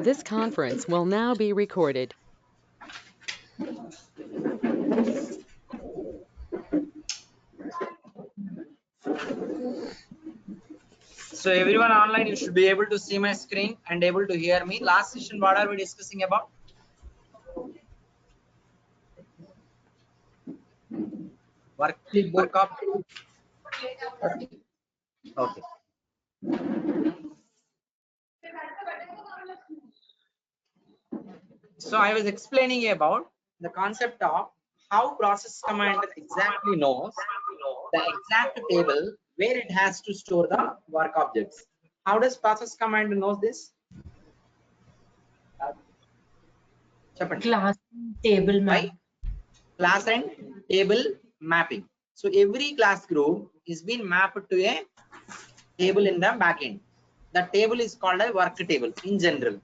This conference will now be recorded. So everyone online, you should be able to see my screen and able to hear me. Last session, what are we discussing about? Work of. Okay. So I was explaining about the concept of how process commander exactly knows the exact table where it has to store the work objects. How does process commander knows this? Class table map. Class and table mapping. So every class group is being mapped to a table in the backend. The table is called a work table in general.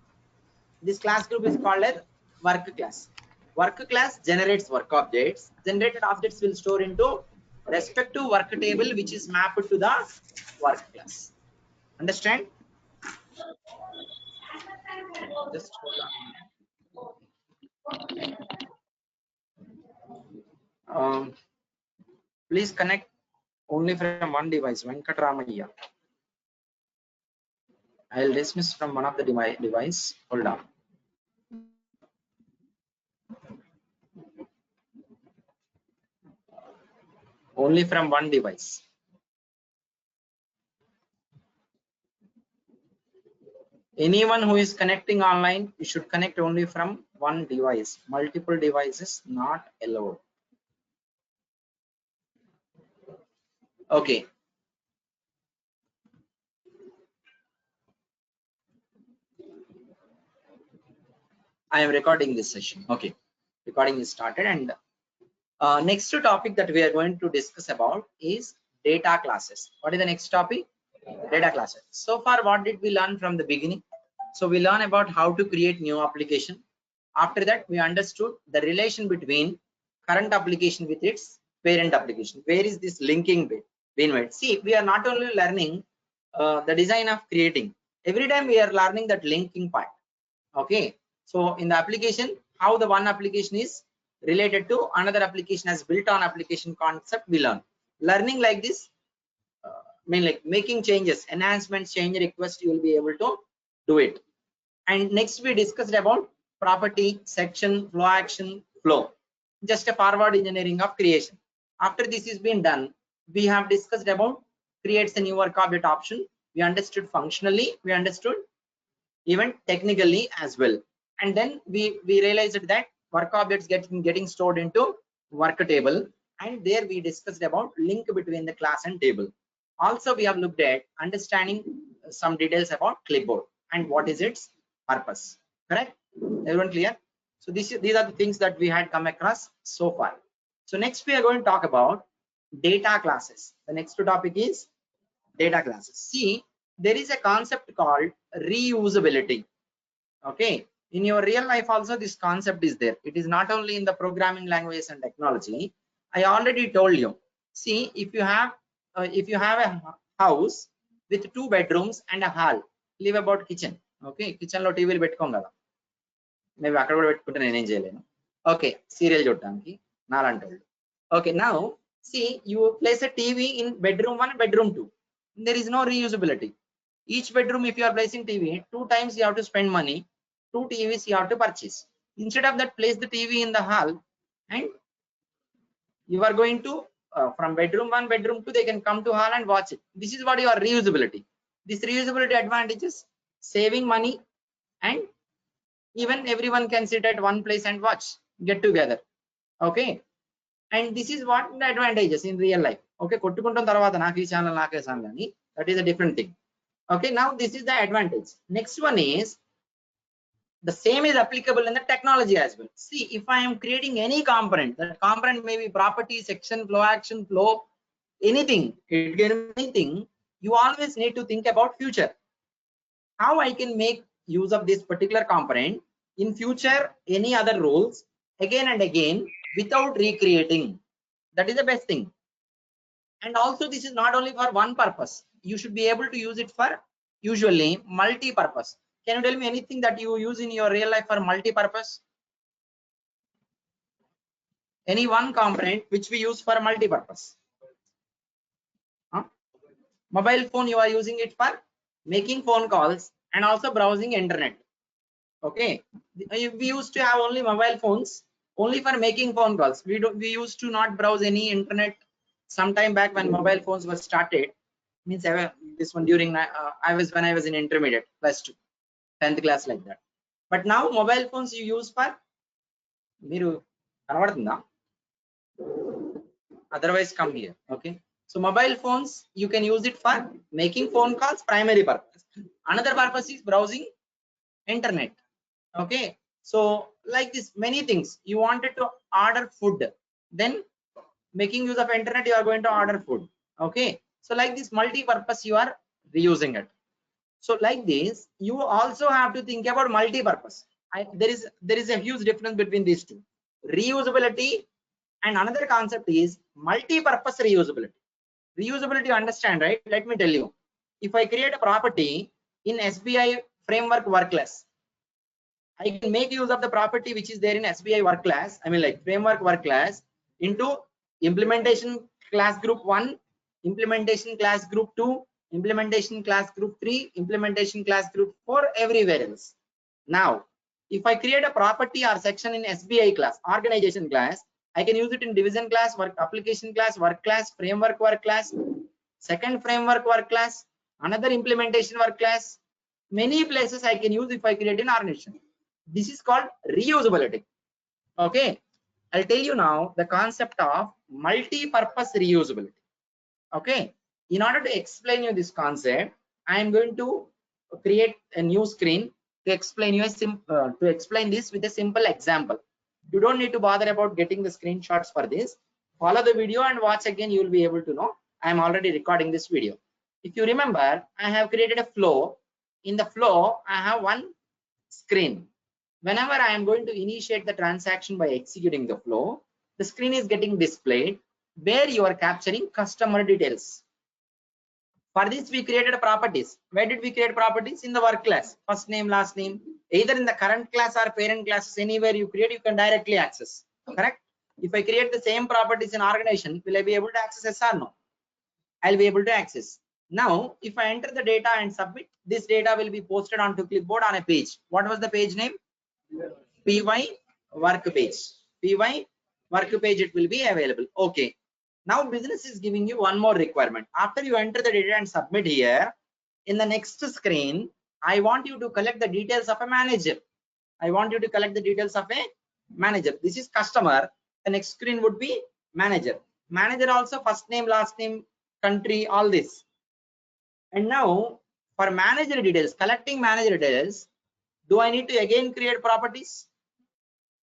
This class group is called a work class. Work class generates work objects. Generated objects will store into respective work table which is mapped to the work class. Understand? Just hold on. Please connect only from one device. Venkatramaya. I'll dismiss from one of the device. Hold on. Only from one device. Anyone who is connecting online, you should connect only from one device. Multiple devices not allowed. Okay. I am recording this session. Okay. Recording is started, and next topic that we are going to discuss about is data classes. What is the next topic? Data classes. So far, what did we learn from the beginning? So we learn about how to create new application. After that, we understood the relation between current application with its parent application. Where is this linking between? See, we are not only learning the design of creating. Every time we are learning that linking part. Okay. So in the application, how the one application is related to another application as built on application concept we learn. Learning like this, like making changes, enhancements, change request, you will be able to do it. And next we discussed about property, section, flow action, flow. Just a forward engineering of creation. After this is been done, we have discussed about creates a new work object option. We understood functionally, we understood even technically as well. And then we realized that work objects getting stored into work table, and there we discussed about link between the class and table. Also we have looked at understanding some details about clipboard and what is its purpose. Correct? Everyone clear? So these are the things that we had come across so far. So next we are going to talk about data classes. The next topic is data classes. See, there is a concept called reusability. Okay, in your real life also this concept is there. It is not only in the programming languages and technology. I already told you. See, if you have a house with 2 bedrooms and a hall, leave about kitchen. Okay, kitchen lo TV పెట్టుకోం కదా, maybe అక్కడ కూడా పెట్టుకుంటే నేనేం చేయలేను. Okay, serial చూడడానికి నాలంటోళ్ళు. Okay, now see, you place a TV in bedroom 1, bedroom 2. There is no reusability. Each bedroom, if you are placing TV, 2 times you have to spend money. 2 TVs you have to purchase. Instead of that, place the TV in the hall, and you are going to from bedroom 1, bedroom 2, they can come to hall and watch it. This is what your reusability. This reusability advantages saving money, and even everyone can sit at one place and watch, get together. Okay, and this is what the advantages in real life. Okay, కొట్టుకుంటాం తర్వాత నాకు ఈ channel నాకే channel అని, that is a different thing. Okay, now this is the advantage. Next one is the same is applicable in the technology as well. See, if I am creating any component, that component may be property, section, flow action, flow, anything, it can be anything, you always need to think about future. How I can make use of this particular component in future, any other rules again and again without recreating. That is the best thing. And also this is not only for one purpose. You should be able to use it for usually multi-purpose. Can you tell me anything that you use in your real life for multi-purpose? Any one component which we use for multi-purpose? Huh? Mobile phone, you are using it for making phone calls and also browsing internet. Okay, we used to have only mobile phones only for making phone calls. We used to not browse any internet sometime back when mobile phones were started. Means this one during when I was in intermediate +2, 10th class, like that. But now mobile phones you use for మీరు కనబడుతుందా? Otherwise come here. Okay, so mobile phones you can use it for making phone calls, primary purpose. Another purpose is browsing internet. Okay, so like this, many things. You wanted to order food, then making use of internet you are going to order food. Okay, so like this multi-purpose you are reusing it. So like this you also have to think about multi-purpose. There is a huge difference between these two, reusability, and another concept is multi-purpose reusability. Reusability you understand, right? Let me tell you, if I create a property in SBI framework work class, I can make use of the property which is there in SBI work class, I mean like framework work class, into implementation class group 1, implementation class group 2, implementation class group 3, implementation class group 4, everywhere else. Now if I create a property or section in SBI class, organization class, I can use it in division class, work application class, work class, framework work class, second framework work class, another implementation work class. Many places I can use if I create an organization. This is called reusability. Okay, I'll tell you now the concept of multi-purpose reusability. Okay, in order to explain you this concept, I am going to create a new screen to explain you to explain this with a simple example. You don't need to bother about getting the screenshots for this. Follow the video and watch again, you will be able to know. I am already recording this video. If you remember, I have created a flow. In the flow I have one screen. Whenever I am going to initiate the transaction by executing the flow, the screen is getting displayed where you are capturing customer details. For this we created properties. Where did we create properties? In the work class, first name, last name. Either in the current class or parent classes, anywhere you create, you can directly access. Correct? If I create the same properties in organization, will I be able to access? Yes or no? I'll be able to access. Now if I enter the data and submit, this data will be posted onto clipboard on a page. What was the page name? py work page. Py work page, it will be available. Okay, now business is giving you one more requirement. After you enter the data and submit here, in the next screen I want you to collect the details of a manager. I want you to collect the details of a manager. This is customer. The next screen would be manager. Manager also first name, last name, country, all this. And now for manager details, collecting manager details, do I need to again create properties?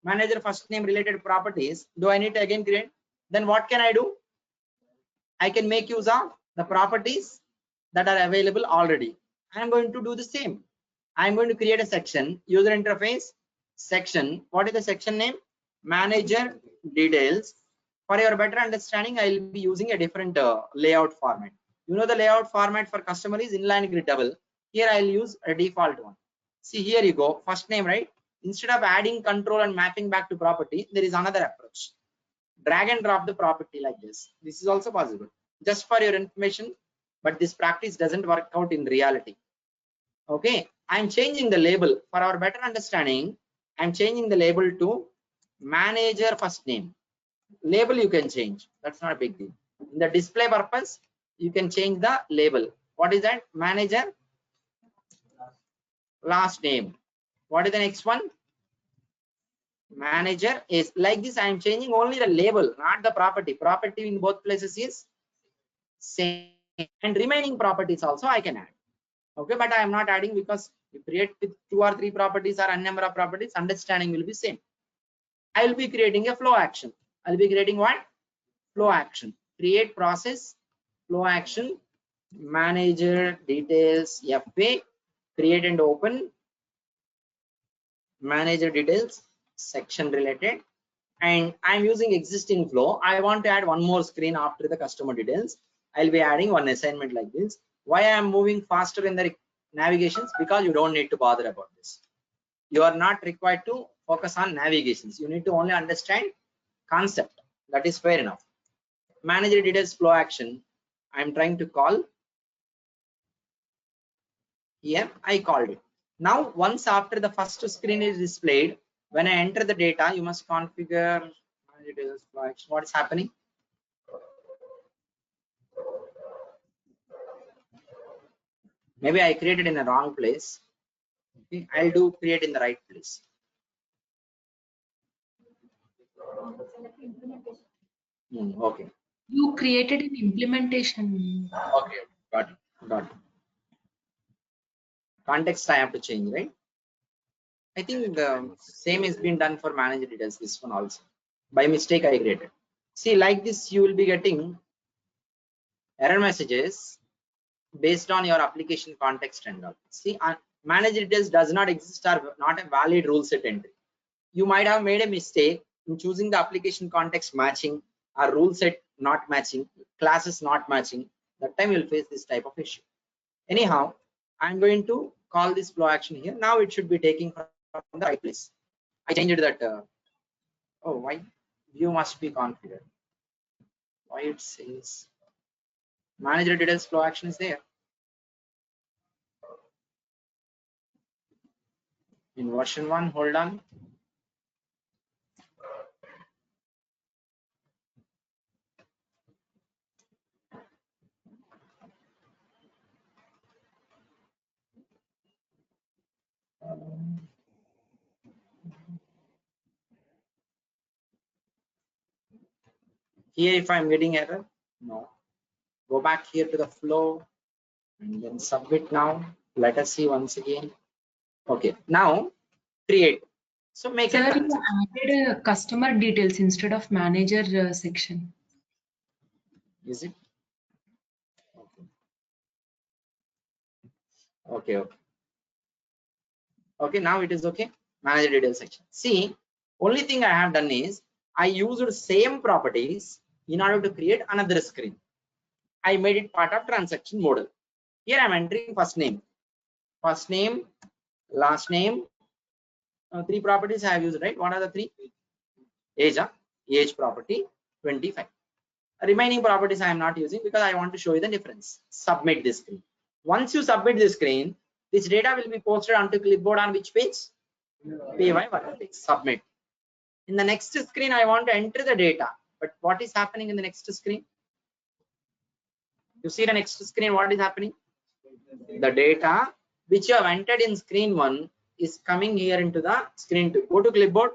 Manager first name related properties, do I need to again create? Then what can I do? I can make use of the properties that are available already. I am going to do the same. I am going to create a section, user interface section. What is the section name? Manager details. For your better understanding, I will be using a different layout format. You know the layout format for customer is inline grid double. Here I will use a default one. See, here you go, first name, right? Instead of adding control and mapping back to property, there is another approach. Drag and drop the property like this. This is also possible, just for your information, but this practice doesn't work out in reality. Okay, I'm changing the label for our better understanding. I'm changing the label to manager first name. Label you can change, that's not a big deal. In the display purpose, you can change the label. What is that? Manager last name. What is the next one? Manager is like this. I am changing only the label, not the property. Property in both places is same, and remaining properties also I can add. Okay, but I am not adding because you create with 2 or 3 properties or a number of properties, understanding will be same. I will be creating a flow action. I'll be creating what? Flow action. Create process, flow action, manager details FA, create and open manager details section related, and I'm using existing flow. I want to add one more screen after the customer details. I'll be adding one assignment like this. Why I am moving faster in the navigations because you don't need to bother about this. You are not required to focus on navigations. You need to only understand concept. That is fair enough. Manager details flow action. I am trying to call here. I called it. Now, once after the first screen is displayed, when I enter the data, you must configure manager details flow action. What is happening? Maybe I created in the wrong place. Okay, I'll do create in the right place. Okay. You created an implementation. Okay. Got it. Got it. Context I have to change, right? I think the same is been done for manager details. This one also. By mistake, I created. See, like this, you will be getting error messages based on your application context and all. See, manager details does not exist or not a valid rule set entry. You might have made a mistake in choosing the application context matching or rule set not matching, classes not matching. That time you'll face this type of issue. Anyhow, I'm going to call this flow action here. Now it should be taking from the right place. I changed that. Oh, why? View must be configured. Why it says manager details flow action is there. In version 1, hold on. Here, if I'm getting error, no. Go back here to the flow and then submit now. Let us see once again. Okay, now create. So make Sir, a you transaction. added customer details instead of manager section. Is it? Okay. Okay. Okay, now it is okay. Manager details section. See, only thing I have done is I used same properties in order to create another screen. I made it part of transaction model. Here I'm entering first name, last name. Three properties I have used, right? What are the three? Age property 25. Remaining properties I am not using because I want to show you the difference. Submit this screen. Once you submit this screen, this data will be posted onto clipboard on which page? PY workpage. Submit. In the next screen, I want to enter the data. But what is happening in the next screen? You see the next screen, what is happening? The data which you have entered in screen 1 is coming here into the screen 2. Go to clipboard.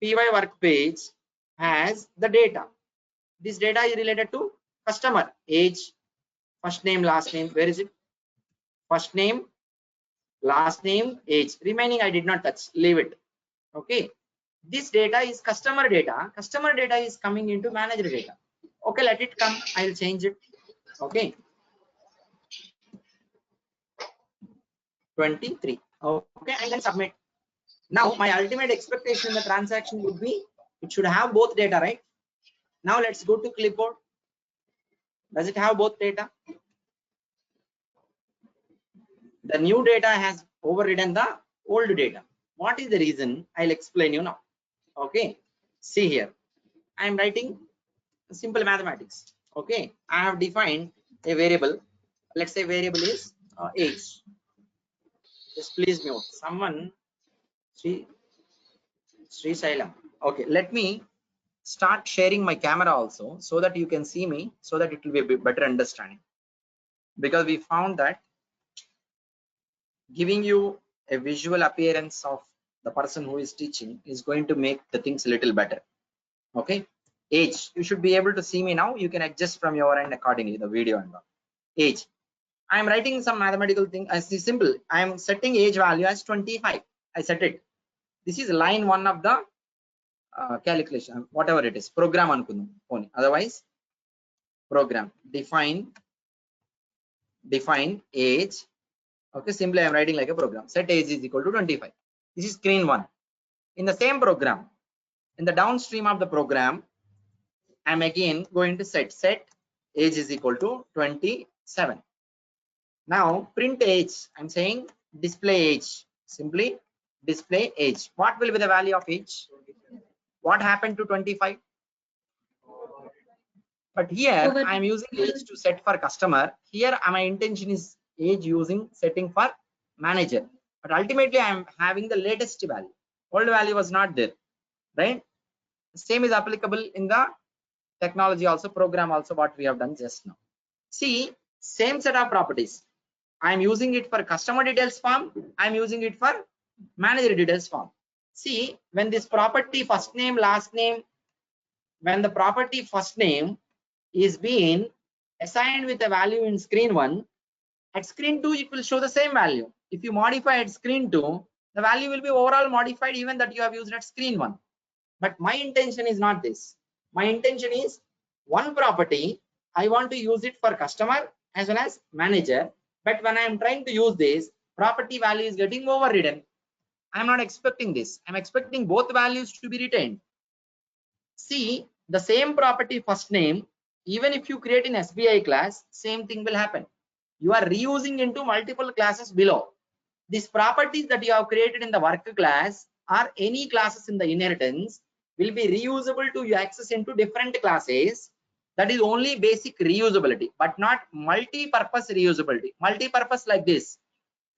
PY workpage has the data. This data is related to customer, age, first name, last name. Where is it? First name, last name, age. Remaining I did not touch. Leave it. Okay. This data is customer data. Customer data is coming into manager data. Okay, let it come. I'll change it. Okay. 23. Okay, and then submit. Now my ultimate expectation in the transaction would be it should have both data, right? Now let's go to clipboard. Does it have both data? The new data has overridden the old data. What is the reason? I'll explain you now. Okay, see here. I am writing simple mathematics. Okay, I have defined a variable. Let's say variable is age. Just please mute. Someone, Sri Sailam. Okay, let me start sharing my camera also so that you can see me, so that it will be a bit better understanding. Because we found that giving you a visual appearance of the person who is teaching is going to make the things a little better. Okay, age, you should be able to see me now. You can adjust from your end accordingly, the video and all. Age, I am writing some mathematical thing. I see simple. I am setting age value as 25. I set it. This is line 1 of the calculation, whatever it is, program anukunnam only. Otherwise, program define age. Okay, simply I am writing like a program. Set age is equal to 25. This is screen 1. In the same program, in the downstream of the program, I am again going to set age is equal to 27. Now print age, I'm saying display age, simply display age. What will be the value of age? What happened to 25? But here Over. I am using age to set for customer. Here my intention is age using setting for manager. But ultimately I am having the latest value. Old value was not there, right? Same is applicable in the technology also, program also, what we have done just now. See, same set of properties. I am using it for customer details form. I am using it for manager details form. See, when this property first name, last name, when the property first name is being assigned with a value in screen 1, at screen 2 it will show the same value. If you modify at screen 2, the value will be overall modified even that you have used at screen 1. But my intention is not this. My intention is one property, I want to use it for customer as well as manager. But when I am trying to use this, property value is getting overridden. I am not expecting this. I am expecting both values to be retained. See, the same property first name, even if you create in SBI class, same thing will happen. You are reusing into multiple classes below. These properties that you have created in the work class or any classes in the inheritance will be reusable to access into different classes. That is only basic reusability, but not multi-purpose reusability. Multi-purpose like this,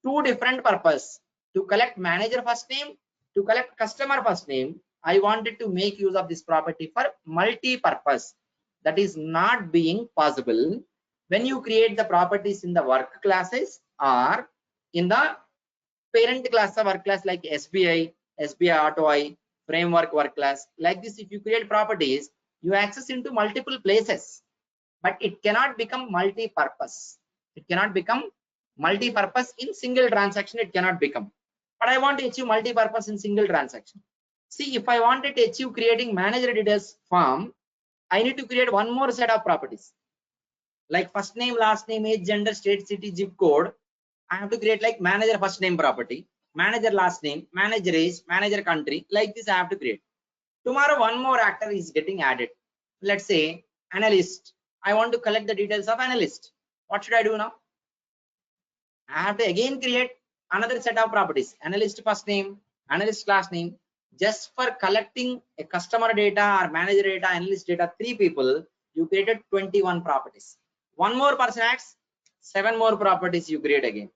two different purpose: to collect manager first name, to collect customer first name. I wanted to make use of this property for multi-purpose. That is not being possible when you create the properties in the work classes or in the parent class of work class like SBI, SBI Auto, framework work class. Like this, if you create properties, you access into multiple places, but it cannot become multi-purpose. It cannot become multi-purpose in single transaction. It cannot become. But I want to achieve multi-purpose in single transaction. See, if I wanted to achieve creating manager details form, I need to create one more set of properties like first name, last name, age, gender, state, city, zip code. I have to create like manager first name property, manager last name, manager age, manager country. Like this I have to create. Tomorrow one more actor is getting added. Let's say analyst. I want to collect the details of analyst. What should I do now? I have to again create another set of properties: analyst first name, analyst last name. Just for collecting a customer data or manager data, analyst data, 3 people, you created 21 properties. One more person adds 7 more properties you create again.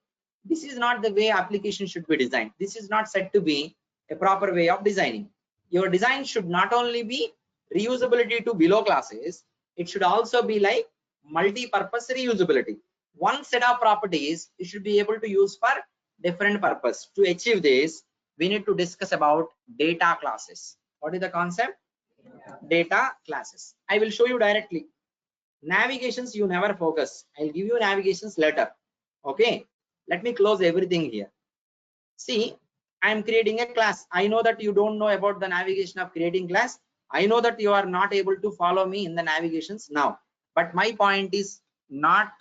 This is not the way application should be designed. This is not said to be a proper way of designing. Your design should not only be reusability to below classes, it should also be like multi-purpose reusability. One set of properties you should be able to use for different purpose. To achieve this, we need to discuss about data classes. What is the concept? Data classes. I will show you directly. Navigations you never focus. I'll give you navigations later. Okay, let me close everything here. See, I am creating a class. I know that you don't know about the navigation of creating class. I know that you are not able to follow me in the navigations now, but my point is not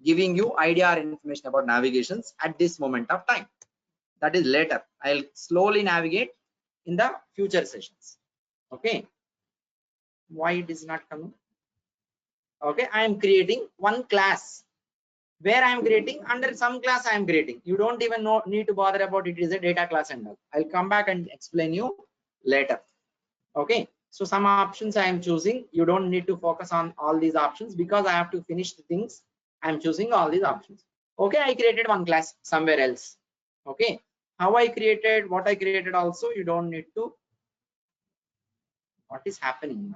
giving you idea or information about navigations at this moment of time. That is later. I'll slowly navigate in the future sessions. Okay, why it is not coming? Okay, I am creating one class where I am creating under some class I am creating. You don't even need to bother about it is a data class and all. I'll come back and explain you later. Okay, so some options I am choosing. You don't need to focus on all these options because I have to finish the things. I am choosing all these options. Okay, I created one class somewhere else. Okay, how I created, what I created also, you don't need to. What is happening?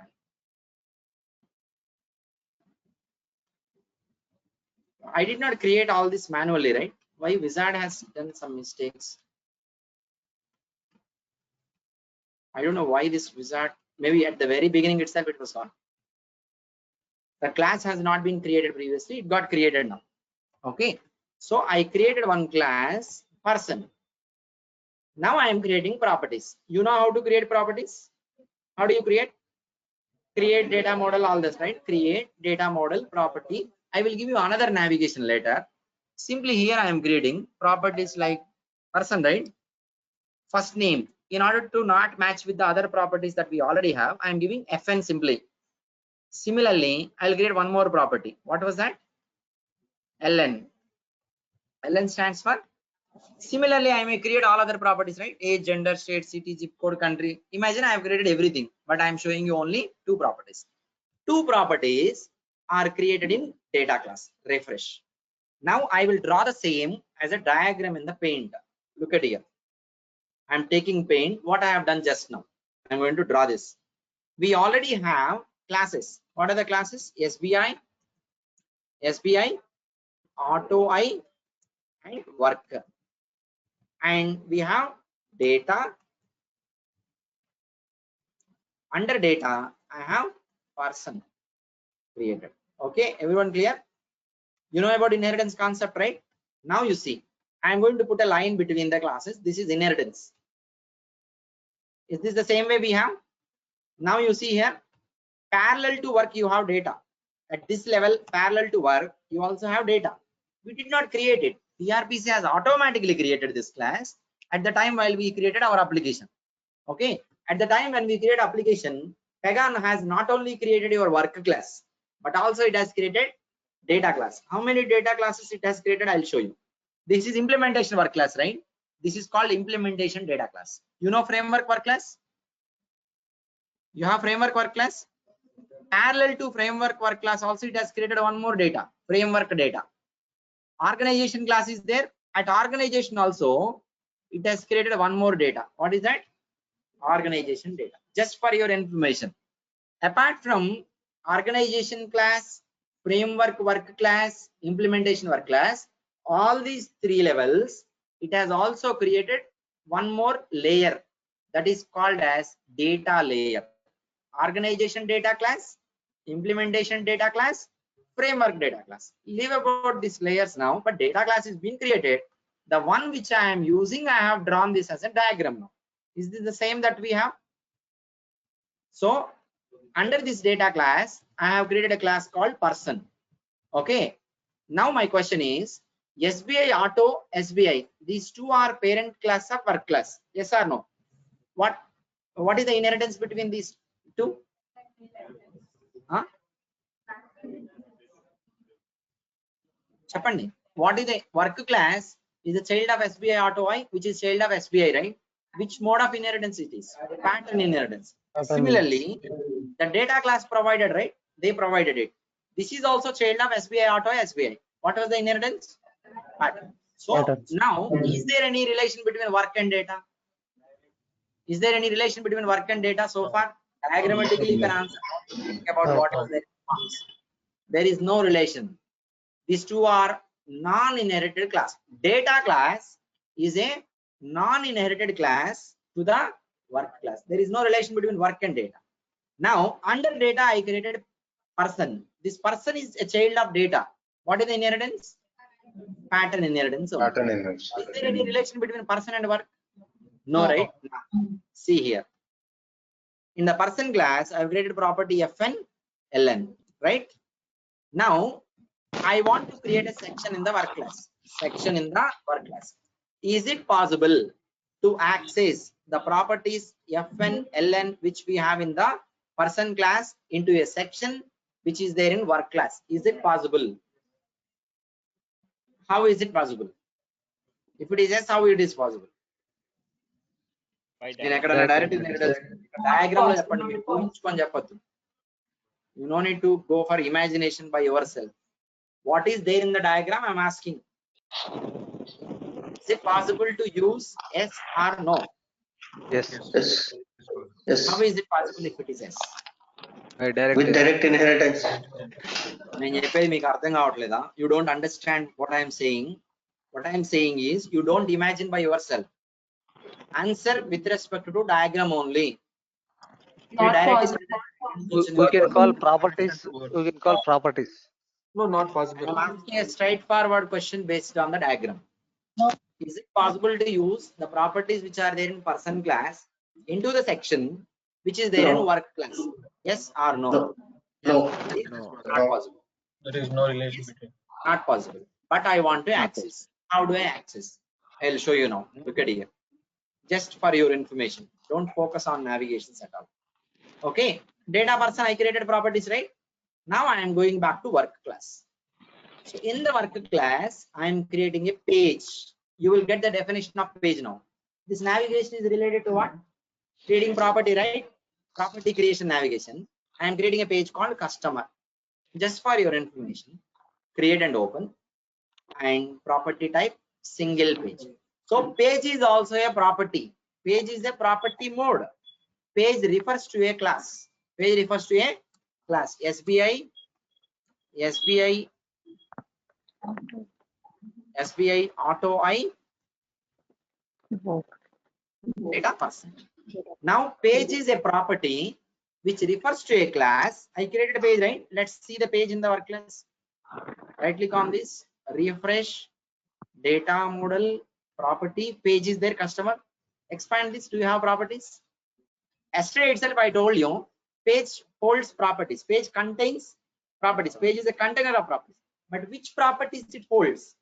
I did not create all this manually, right? Why Wizard has done some mistakes? I don't know why this Wizard, maybe at the very beginning itself it was gone. The class has not been created previously, it got created now. Okay, so I created one class person. Now I am creating properties. You know how to create properties? How do you create? Create data model, all this, right? Create data model property. I will give you another navigation later. Simply here I am creating properties like person, right? First name. In order to not match with the other properties that we already have, I am giving fn simply. Similarly, I'll create one more property. What was that? ln. LN stands for. Similarly, I may create all other properties, right? Age, gender, state, city, zip code, country. Imagine I have created everything, but I am showing you only two properties. Two properties are created in data class. Refresh. Now I will draw the same as a diagram in the paint. Look at here. I'm taking paint. What I have done just now. I'm going to draw this. We already have classes. What are the classes? SBI, Auto I, and work. And we have data. Under data, I have person created. Okay, everyone clear? You know about inheritance concept, right? Now you see, I'm going to put a line between the classes. This is inheritance. Is this the same way we have? Now you see here, parallel to work, you have data. At this level, parallel to work, you also have data. We did not create it. PRPC has automatically created this class at the time while we created our application. Okay, at the time when we create application, Pagan has not only created your work class, but also it has created data class. How many data classes it has created? I'll show you. This is implementation work class, right? This is called implementation data class. You know framework work class? You have framework work class? Parallel to framework work class also it has created one more data, framework data. Organization class is there. At organization also it has created one more data. What is that? Organization data. Just for your information, apart from organization class, framework work class, implementation work class, all these three levels, it has also created one more layer that is called as data layer. Organization data class, implementation data class, framework data class. Leave about these layers now, but data class is being created. The one which I am using, I have drawn this as a diagram now. Is this the same that we have? So under this data class, I have created a class called person. Okay. Now my question is, SBI Auto, SBI, these two are parent class or work class? Yes or no? What is the inheritance between these two? Huh? Chapandi. What is the work class? Is the child of SBI Auto I, which is child of SBI, right? Which mode of inheritance it is? Pattern inheritance. Similarly, the data class provided, right? They provided it. This is also child of SBI Auto SBI. What was the inheritance? Pattern. So now, is there any relation between work and data? Is there any relation between work and data so far? Diagrammatically, you can answer. Think about what is the response. There is no relation. These two are non-inherited class. Data class is a non-inherited class to the work class. There is no relation between work and data. Now, under data, I created person. This person is a child of data. What is the inheritance? Pattern inheritance. Pattern inheritance. Is there any relation between person and work? No, right? No. See here. In the person class, I've created property fn, ln, right? Now, I want to create a section in the work class. Section in the work class. Is it possible to access the properties fn, ln, which we have in the person class into a section which is there in work class? Is it possible? How is it possible? If it is yes, how it is possible? Diagram you no need to go for imagination by yourself. What is there in the diagram? I'm asking. Is it possible to use yes or no? Yes. Yes. Yes. How is it possible if it is yes? With Direct inheritance. You don't understand what I am saying. What I am saying is you don't imagine by yourself. Answer with respect to diagram only. Not possible. We can call properties. We can call properties. No, not possible. I'm asking a straightforward question based on the diagram. Is it possible to use the properties which are there in person class into the section which is there in work class? Yes or no? No. Not possible. There is no relation between. Not possible. But I want to access. How do I access? I'll show you now. Look at here. Just for your information. Don't focus on navigations at all. Okay. Data person I created properties, right? Now I am going back to work class. So in the work class, I am creating a page. You will get the definition of page now. This navigation is related to what? Creating property, right? Property creation navigation. I am creating a page called customer. Just for your information, create and open, and property type single page. So page is also a property. Page is a property mode. Page refers to a class. Page refers to a class. SBI auto I data person. Now page is a property which refers to a class. I created a page, right? Let's see the page in the work class. Right click on this, refresh, data model, property, page is there, customer. Expand this. Do you have properties? Yesterday itself I told you page holds properties. Page contains properties. Page is a container of properties. But which properties it holds?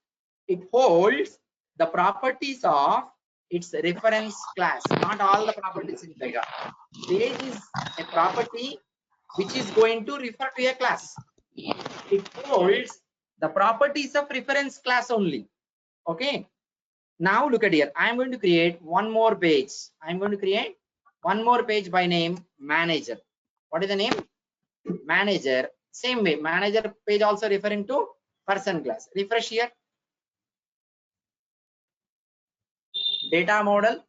It holds the properties of its reference class, not all the properties in Pega. Page is a property which is going to refer to a class. It holds the properties of reference class only. Okay. Now look at here. I am going to create one more page. I am going to create one more page by name manager. What is the name? Manager. Same way, manager page also referring to person class. Refresh here. Data model,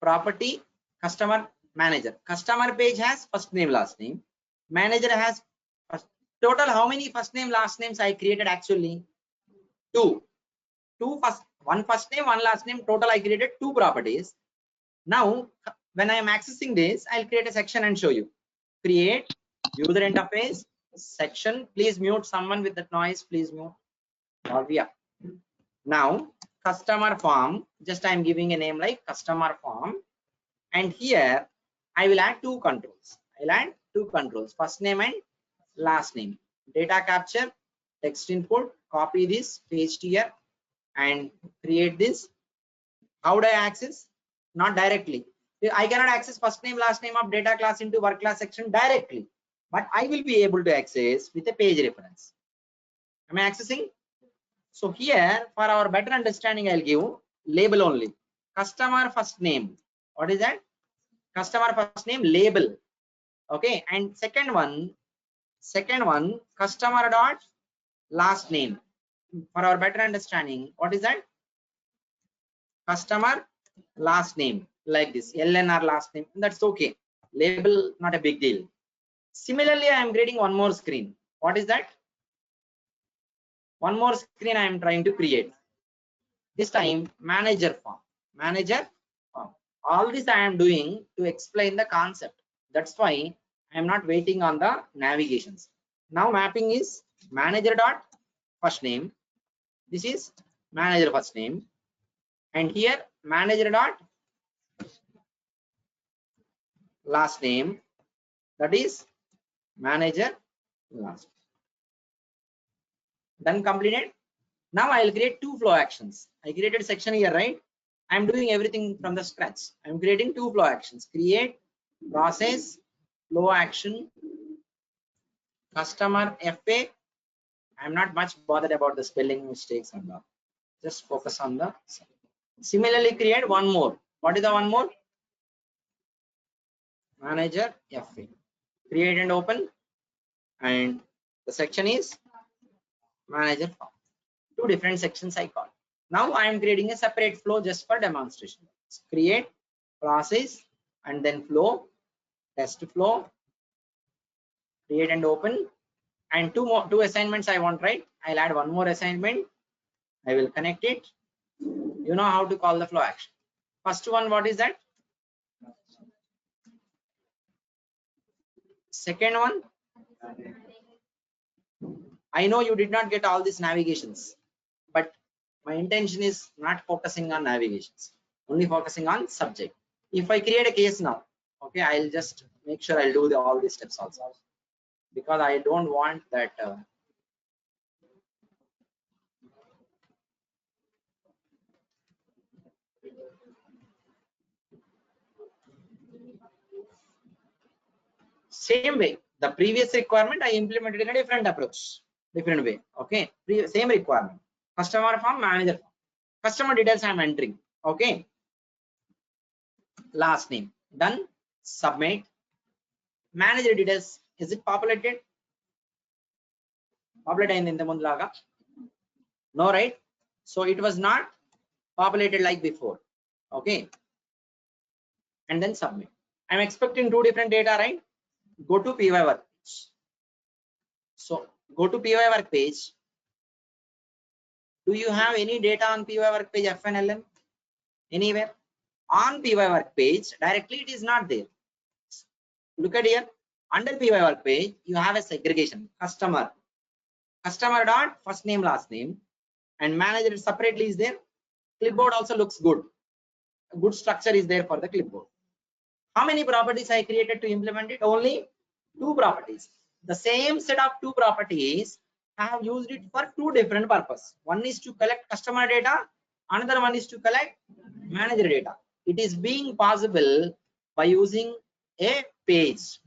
property, customer, manager. Customer page has first name, last name. Manager has total. How many first name, last names I created actually? Two. One first name, one last name. Total I created two properties. Now when I am accessing this, I'll create a section and show you. Create user interface section. Please mute someone with that noise. Please mute. Bhavya. Now customer form. Just I am giving a name like customer form, and here I will add two controls. I'll add two controls: first name and last name. Data capture, text input. Copy this, paste here, and create this. How do I access? Not directly. I cannot access first name, last name of data class into work class section directly, but I will be able to access with a page reference. Am I accessing? So here, for our better understanding, I'll give label only. Customer first name. What is that? Customer first name label. Okay. And second one, customer dot last name. For our better understanding, what is that? Customer last name, like this, LNR last name. That's okay. Label, not a big deal. Similarly, I am creating one more screen. What is that? One more screen I am trying to create. This time manager form. Manager form. All this I am doing to explain the concept. That's why I am not waiting on the navigations. Now mapping is manager dot first name. This is manager first name, and here manager dot last name, that is manager last. Done, completed. Now I will create two flow actions. I created section here, right? I am doing everything from the scratch. I am creating two flow actions. Create process flow action customer FA. I am not much bothered about the spelling mistakes and all. Just focus on the. Similarly, create one more. What is the one more? Manager FA. Create and open, and the section is manager form. Two different sections I call. Now I am creating a separate flow just for demonstration. Create process and then flow, test flow, create and open, and two assignments I want, right? I'll add one more assignment. I will connect it. You know how to call the flow action. First one, what is that? Second one, I know you did not get all these navigations, but my intention is not focusing on navigations, only focusing on subject. If I create a case now, okay, I'll just make sure I'll do all these steps also, because I don't want that same way. The previous requirement I implemented in a different approach. different way. Okay, same requirement. Customer form, manager form. Customer details I am entering. Okay, last name done. Submit. Manager details, is it populated? Populated in the mundlaga? No, right? So it was not populated like before. Okay, and then submit. I'm expecting two different data, right? Go to PY work page. So go to PY work page. Do you have any data on PY work page FNLM anywhere? On PY work page directly it is not there. Look at here, under PY work page you have a segregation, customer dot first name last name, and manager separately is there. Clipboard also looks good. A good structure is there for the clipboard. How many properties I created to implement it? Only two properties. The same set of two properties I have used it for two different purposes. One is to collect customer data, another one is to collect manager data. It is being possible by using a page.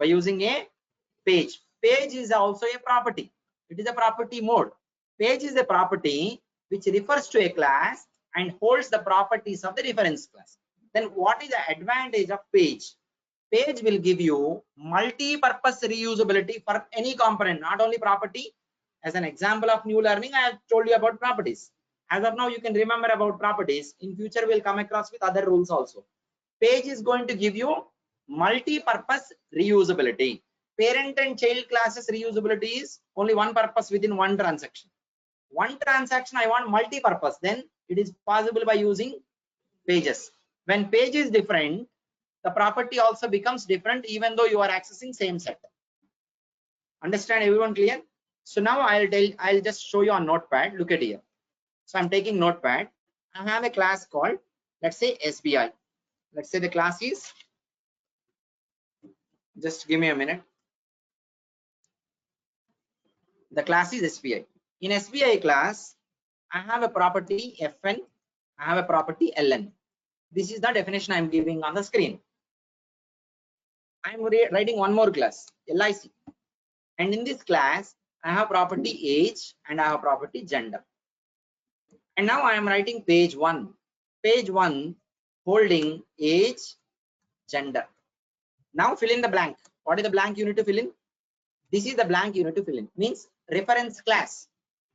Page is also a property. It is a property mode. Page is a property which refers to a class and holds the properties of the reference class. Then what is the advantage of page? Page will give you multi-purpose reusability for any component, not only property. As an example of new learning, I have told you about properties. As of now, you can remember about properties. In future, we'll come across with other rules also. Page is going to give you multi-purpose reusability. Parent and child classes reusability is only one purpose within one transaction. One transaction I want multi-purpose, then it is possible by using pages. When page is different, the property also becomes different even though you are accessing same set. Understand everyone clear? So now I'll just show you on notepad. Look at here. So I'm taking notepad. I have a class called, let's say, SBI. Let's say the class is, just give me a minute. The class is SBI. In SBI class, I have a property FN, I have a property LN. This is the definition I'm giving on the screen. I'm writing one more class, LIC. And in this class, I have property age and I have property gender. And now I am writing page 1. Page 1 holding age, gender. Now fill in the blank. What is the blank you need to fill in? This is the blank you need to fill in. Means reference class.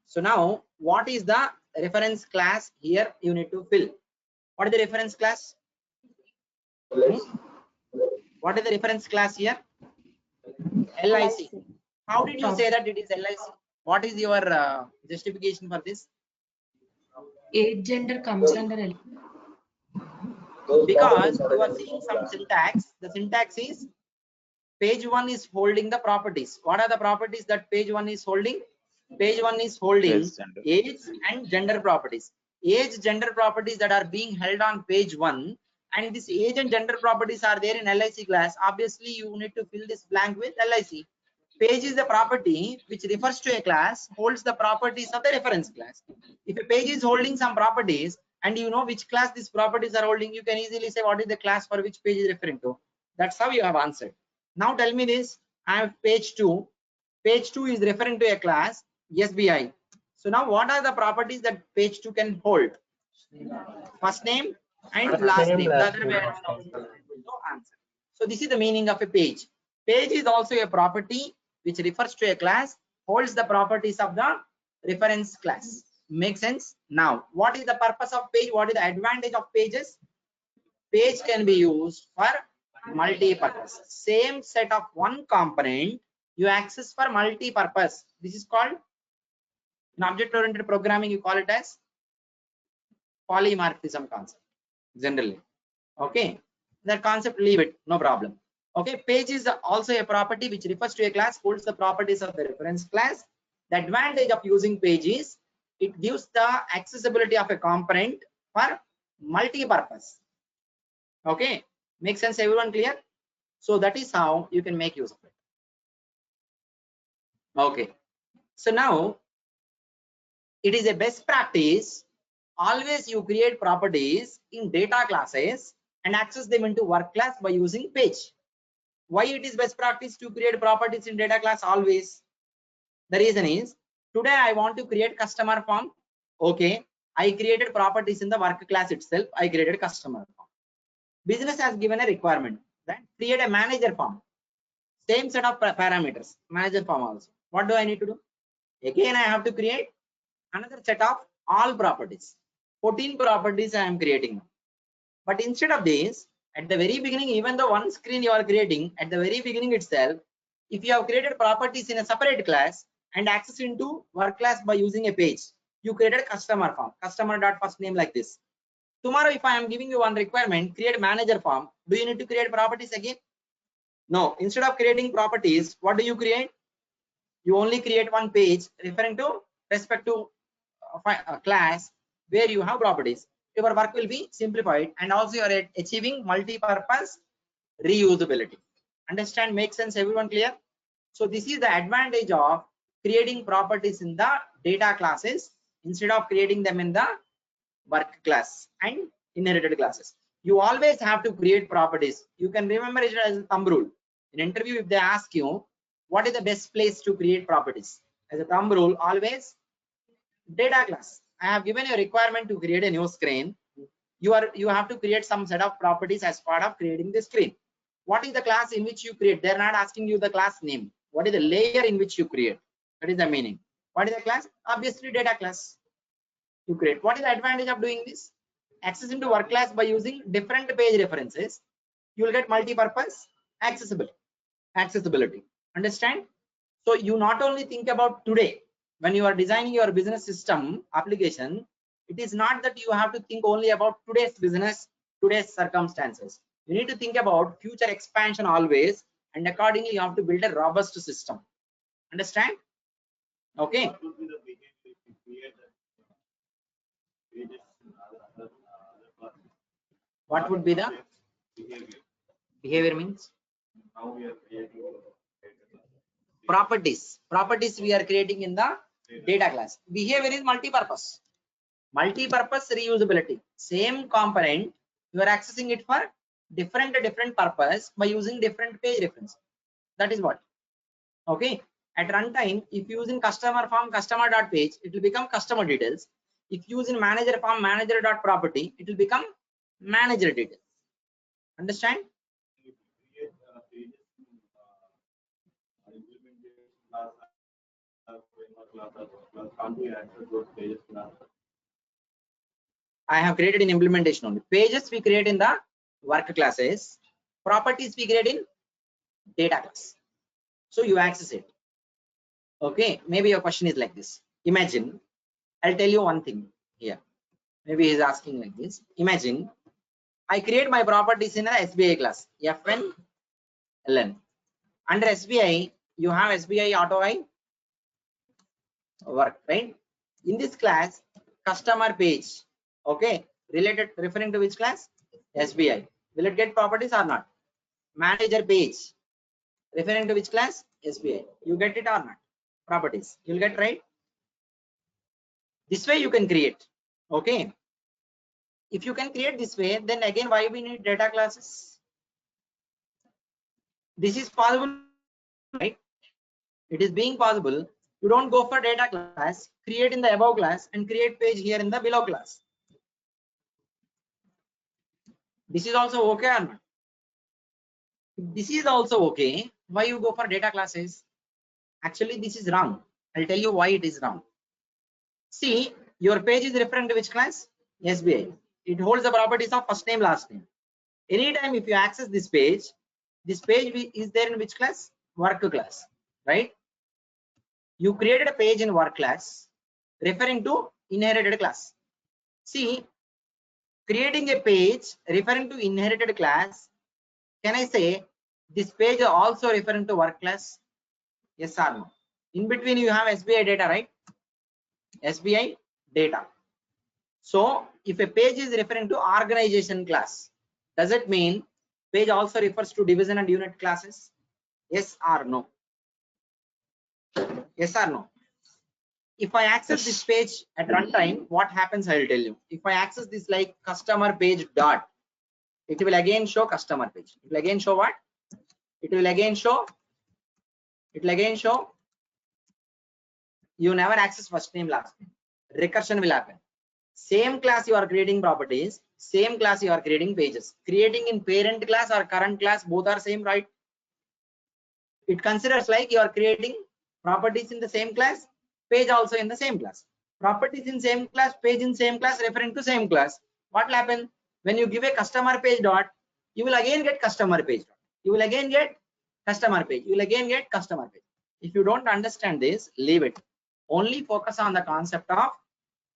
So now what is the reference class here you need to fill? What is the reference class? What is the reference class here? LIC. How did you say that it is LIC? What is your justification for this? Age gender comes under L. Because you are seeing some syntax. The syntax is page 1 is holding the properties. What are the properties that page 1 is holding? Page 1 is holding age and gender properties. Age, gender properties that are being held on page 1, and this age and gender properties are there in LIC class. Obviously, you need to fill this blank with LIC. Page is the property which refers to a class, holds the properties of the reference class. If a page is holding some properties and you know which class these properties are holding, you can easily say what is the class for which page is referring to. That's how you have answered. Now tell me this, I have page 2. Page 2 is referring to a class SBI. So now what are the properties that page 2 can hold? First name and last name. The other way around also no answer. So this is the meaning of a page. Page is also a property which refers to a class, holds the properties of the reference class. Make sense? Now, what is the purpose of page? What is the advantage of pages? Page can be used for multi-purpose. Same set of one component you access for multi-purpose. This is called, in object-oriented programming, you call it as polymorphism concept generally. Okay, that concept, leave it, no problem. Okay, page is also a property which refers to a class, holds the properties of the reference class. The advantage of using page is it gives the accessibility of a component for multi-purpose. Okay, makes sense? Everyone clear? So that is how you can make use of it. Okay, so now it is a best practice. Always you create properties in data classes and access them into work class by using page. Why it is best practice to create properties in data class always? The reason is Today I want to create customer form. Okay, I created properties in the work class itself. I created customer form. Business has given a requirement that create a manager form. Same set of parameters, manager form also. What do I need to do? Again, I have to create another set of all properties. 14 properties I am creating now. But instead of this, at the very beginning, even though one screen you are creating, at the very beginning itself, if you have created properties in a separate class and access into work class by using a page, you created customer form, customer.firstname like this. Tomorrow, if I am giving you one requirement, create manager form, do you need to create properties again? No. Instead of creating properties, what do you create? You only create one page referring to respect to class where you have properties. Your work will be simplified and also you are achieving multi-purpose reusability. Understand? Make sense? Everyone clear? So this is the advantage of creating properties in the data classes instead of creating them in the work class and inherited classes. You always have to create properties. You can remember it as a thumb rule. In interview, if they ask you what is the best place to create properties, as a thumb rule, always data class. I have given you a requirement to create a new screen. You have to create some set of properties as part of creating the screen. What is the class in which you create? They're not asking you the class name. What is the layer in which you create? That is the meaning. What is the class? Obviously data class you create. What is the advantage of doing this? Access into work class by using different page references. You will get multi-purpose accessibility. Understand? So you not only think about today when you are designing your business system application, it is not that you have to think only about today's business, today's circumstances. You need to think about future expansion always, and accordingly you have to build a robust system. Understand? Okay. What would be the behavior means? Properties we are creating in the data class. Behavior is multi-purpose reusability. Same component you are accessing it for different purpose by using different page reference. That is what. Okay. At runtime, if you use in customer form customer.page, it will become customer details. If you use in manager form manager.property, it will become manager details. Understand? I have created in implementation only. Pages we create in the work classes. Properties we create in data class. So you access it. Okay. Maybe your question is like this. Imagine, I'll tell you one thing here. Maybe he's asking like this. Imagine I create my properties in an SBI class. FN, LN. Under SBI, you have SBI auto I work, right? In this class, customer page, okay, referring to which class? SBI. Will it get properties or not? Manager page, referring to which class? SBI. You get it or not? Properties. You'll get, right? This way you can create. Okay. If you can create this way, then again, why we need data classes? This is possible, right? It is being possible. You don't go for data class, create in the above class and create page here in the below class. This is also okay or not? If this is also okay, why you go for data classes? Actually, this is wrong. I'll tell you why it is wrong. See, your page is referring to which class? SBI. It holds the properties of first name, last name. Anytime if you access this page is there in which class? Work class, right? You created a page in work class referring to inherited class. See, creating a page referring to inherited class, can I say this page also referring to work class? Yes or no? In between you have SBI data, right? SBI data. So if a page is referring to organization class, does it mean page also refers to division and unit classes? Yes or no? Yes or no? If I access this page at runtime, what happens? I will tell you. If I access this like customer page dot, it will again show customer page. It will again show what? It will again show you never access first name last name. Recursion will happen. Same class you are creating properties, same class you are creating pages. Creating in parent class or current class, both are same, right? It considers like you are creating properties in the same class, page also in the same class. Properties in same class, page in same class, referring to same class. What will happen when you give a customer page dot? You will again get customer page dot. You will again get customer page. You will again get customer page. If you don't understand this, leave it. Only focus on the concept of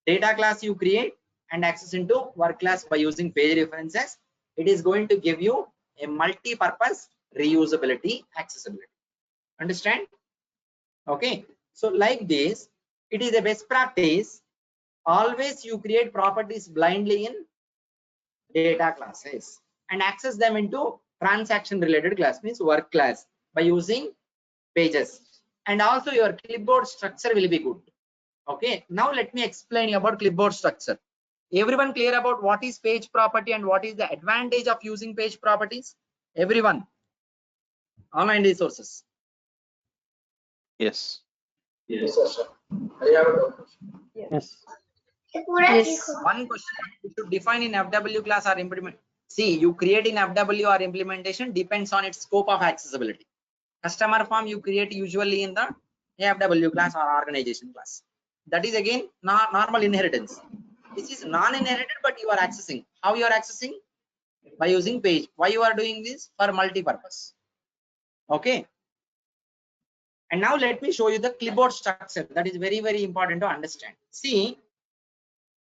data class you create and access into work class by using page references. It is going to give you a multi-purpose reusability, accessibility. Understand? Okay. So like this, it is a best practice. Always you create properties blindly in data classes and access them into transaction related class, means work class, by using pages. And also your clipboard structure will be good. Okay, now let me explain about clipboard structure. Everyone clear about what is page property and what is the advantage of using page properties? Everyone, online resources. Yes. Yes. Yes. One question you should define in FW class or implement. See, you create in FW or implementation depends on its scope of accessibility. Customer form you create usually in the FW class or organization class. That is again normal inheritance. This is non-inherited, but you are accessing. How you are accessing? By using page. Why you are doing this? For multi-purpose. Okay. And now let me show you the clipboard structure. That is very, very important to understand. See,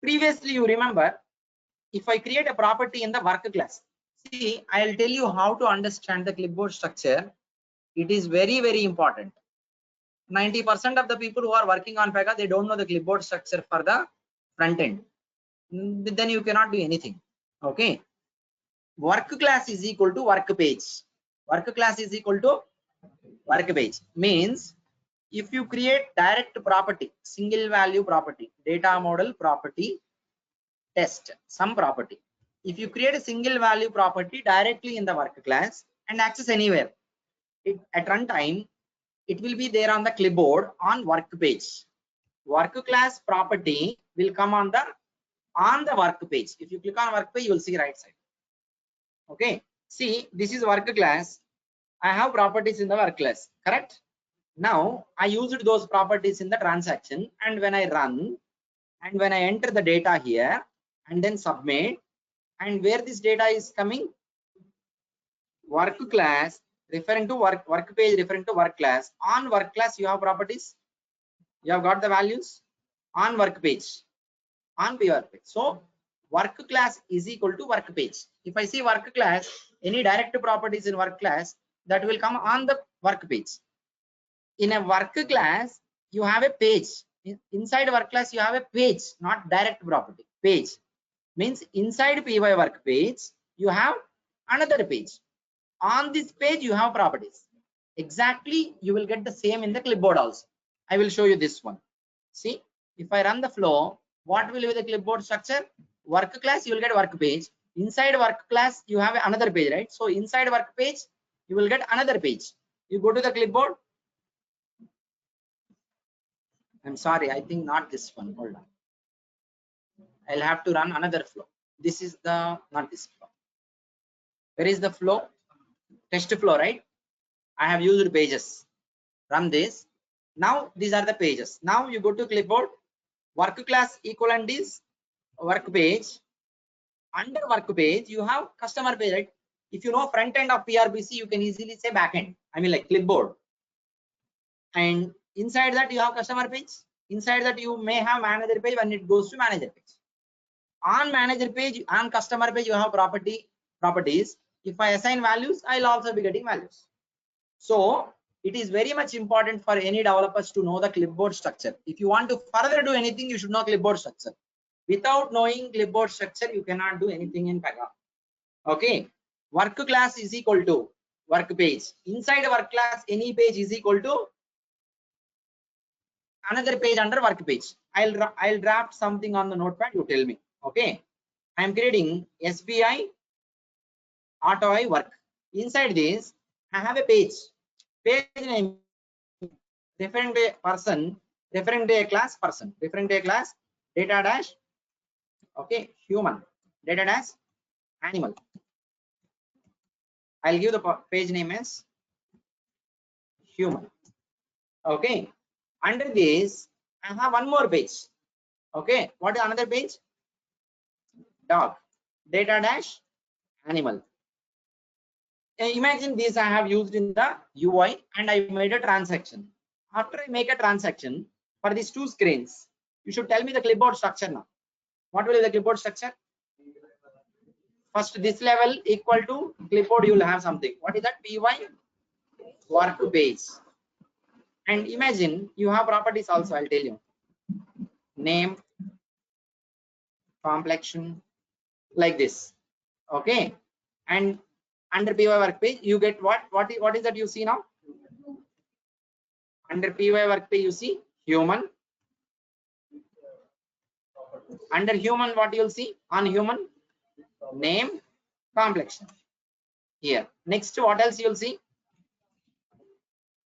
previously you remember, if I create a property in the work class, see, I'll tell you how to understand the clipboard structure. It is very, very important. 90% of the people who are working on Pega, they don't know the clipboard structure for the front end. Then you cannot do anything. Okay. Work class is equal to work page. Work class is equal to work page. Means if you create direct property, single value property, data model property, test, some property. If you create a single value property directly in the work class and access anywhere, at runtime, it will be there on the clipboard on work page. Work class property will come on the work page. If you click on work page, you will see right side. Okay. See, this is work class. I have properties in the work class, correct? Now I used those properties in the transaction, and when I run and when I enter the data here and then submit, and where this data is coming, work class referring to work page referring to work class. On work class you have properties, you have got the values on work page, on work page. So work class is equal to work page. If I see work class, any direct properties in work class, that will come on the work page. In a work class you have a page. Inside work class you have a page, not direct property. Page means inside py work page you have another page. On this page you have properties. Exactly, you will get the same in the clipboard also. I will show you this one. See, if I run the flow, what will be the clipboard structure? Work class you will get work page. Inside work class you have another page, right? So inside work page you will get another page. You go to the clipboard. I'm sorry, I think not this one. Hold on. I'll have to run another flow. This is the not this flow. Where is the flow? Test flow, right? I have used pages. Run this. Now these are the pages. Now you go to clipboard. Work class equivalent is work page. Under work page you have customer page, right? If you know front end of PRBC, you can easily say back end. I mean like clipboard. And inside that you have customer page. Inside that you may have manager page when it goes to manager page. On manager page, on customer page you have properties. If I assign values, I'll also be getting values. So it is very much important for any developers to know the clipboard structure. If you want to further do anything, you should know clipboard structure. Without knowing clipboard structure, you cannot do anything in Pega. Okay. Work class is equal to work page. Inside work class, any page is equal to another page under work page. I'll draft something on the notepad. You tell me. Okay. I am creating SBI auto I work. Inside this, I have a page. Page name referring to a person. referring to a class person, referring to a class data dash, okay, human, data dash animal. I'll give the page name as human. Okay, under this I have one more page. Okay, what is another page? Dog, data dash animal. Imagine this I have used in the UI and I made a transaction. After I make a transaction for these two screens, you should tell me the clipboard structure now. What will be the clipboard structure? First, this level equal to clipboard, you will have something. What is that? Py work page. And imagine you have properties also, I'll tell you. Name, complexion, like this. Okay. And under py work page, you get what? What is that you see now? Under py work page, you see human. Under human, what you'll see? On human, name, complexion. Here. Next, what else you'll see?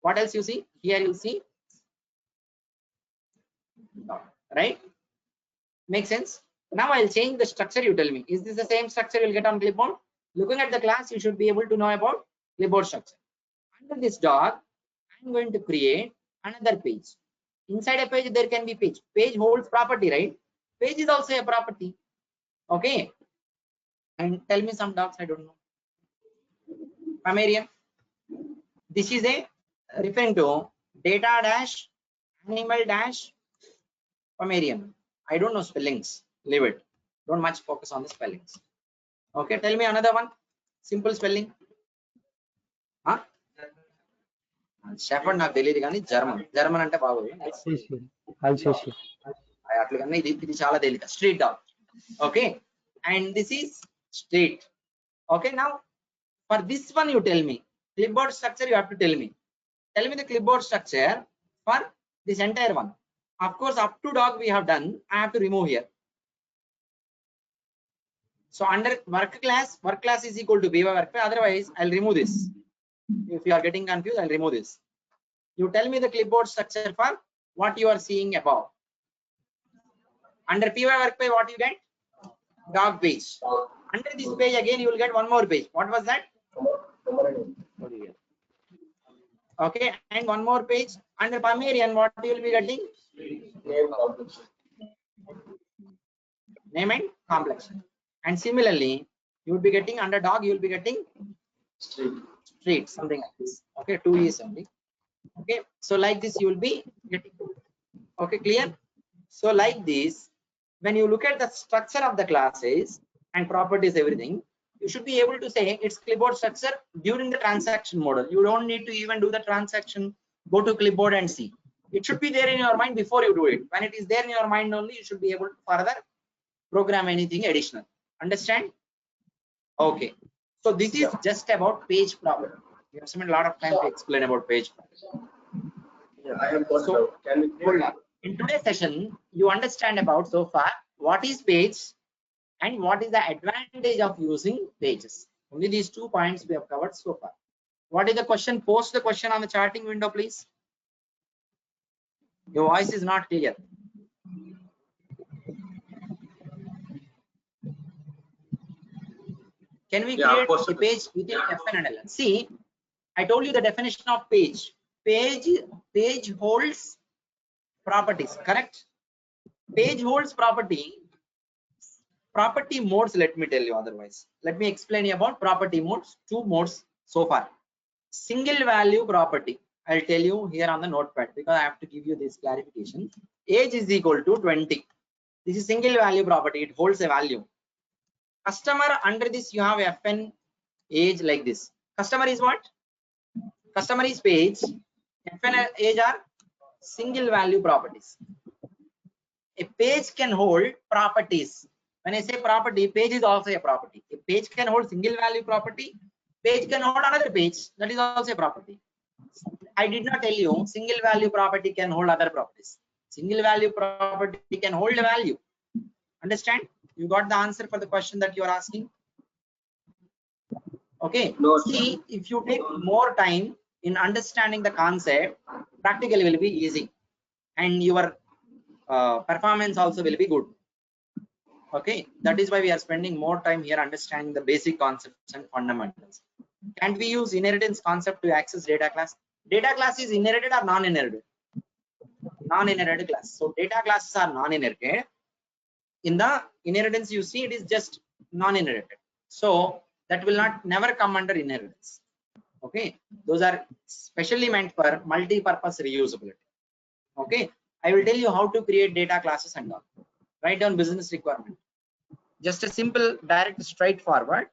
What else you see? Here you'll see. Right? Make sense? Now I'll change the structure. You tell me, is this the same structure you'll get on clipboard? Looking at the class, you should be able to know about clipboard structure. Under this dog, I'm going to create another page. Inside a page, there can be page. Page holds property, right? Page is also a property. Okay. And tell me some dogs, I don't know. Mammalian. This is a referring to data dash animal dash Pomerian. I don't know spellings. Leave it. Don't much focus on the spellings. Okay, tell me another one. Simple spelling. Huh? Shepherd నాకు తెలియదు కానీ German అంటే బాగోదు అట్లా ఇది చాలా తేలిక street dog. Okay, and this is street. Okay, now for this one you tell me clipboard structure. You have to tell me the clipboard structure for this entire one. Of course, up to dog we have done. I have to remove here. So under work class is equal to by work. Otherwise, I'll remove this. If you are getting confused, I'll remove this. You tell me the clipboard structure for what you are seeing above. Under py work page, what you get? Dog page. Under this page again, you will get one more page. What was that? Okay, and one more page. Under Pomerian, what you will be getting? Name and complexion. And similarly, you will be getting under dog, you will be getting street, something like this. Okay, 2 is only. Okay, so like this you will be getting. Okay, clear? So like this, when you look at the structure of the classes and properties, everything, you should be able to say it's clipboard structure during the transaction model. You don't need to even do the transaction, go to clipboard and see. It should be there in your mind before you do it. When it is there in your mind only, you should be able to further program anything additional. Understand? Okay, so this is just about page property. We have spent a lot of time to explain about page property. I have got So, hold on. In today's session, you understand about so far what is page and what is the advantage of using pages. Only these 2 points we have covered so far. What is the question? Post the question on the charting window, please. Your voice is not clear. Can we create a page within FN and LN? See, I told you the definition of page. Page holds properties, correct? Page holds property modes. Let me tell you otherwise. Let me explain you about property modes. 2 modes so far. Single value property, I'll tell you here on the notepad because I have to give you this clarification. Age is equal to 20. This is single value property. It holds a value. Customer, under this you have FN age like this. Customer is what? Customer is page. FN age are single value properties. A page can hold properties. When I say property, page is also a property. A page can hold single value property. Page can hold another page. That is also a property. I did not tell you single value property can hold other properties. Single value property can hold a value. Understand? You got the answer for the question that you are asking? Okay. No, see, if you take more time in understanding the concept, practically will be easy. and your performance also will be good. Okay, that is why we are spending more time here understanding the basic concepts and fundamentals. Can't we use inheritance concept to access data class? Data class is inherited or non-inherited? Non-inherited class. So data classes are non-inherited. In the inheritance you see, it is just non-inherited, so that will not never come under inheritance. Okay, those are specially meant for multi-purpose reusability. Okay, I will tell you how to create data classes and all. Write down business requirement, just a simple, direct, straightforward.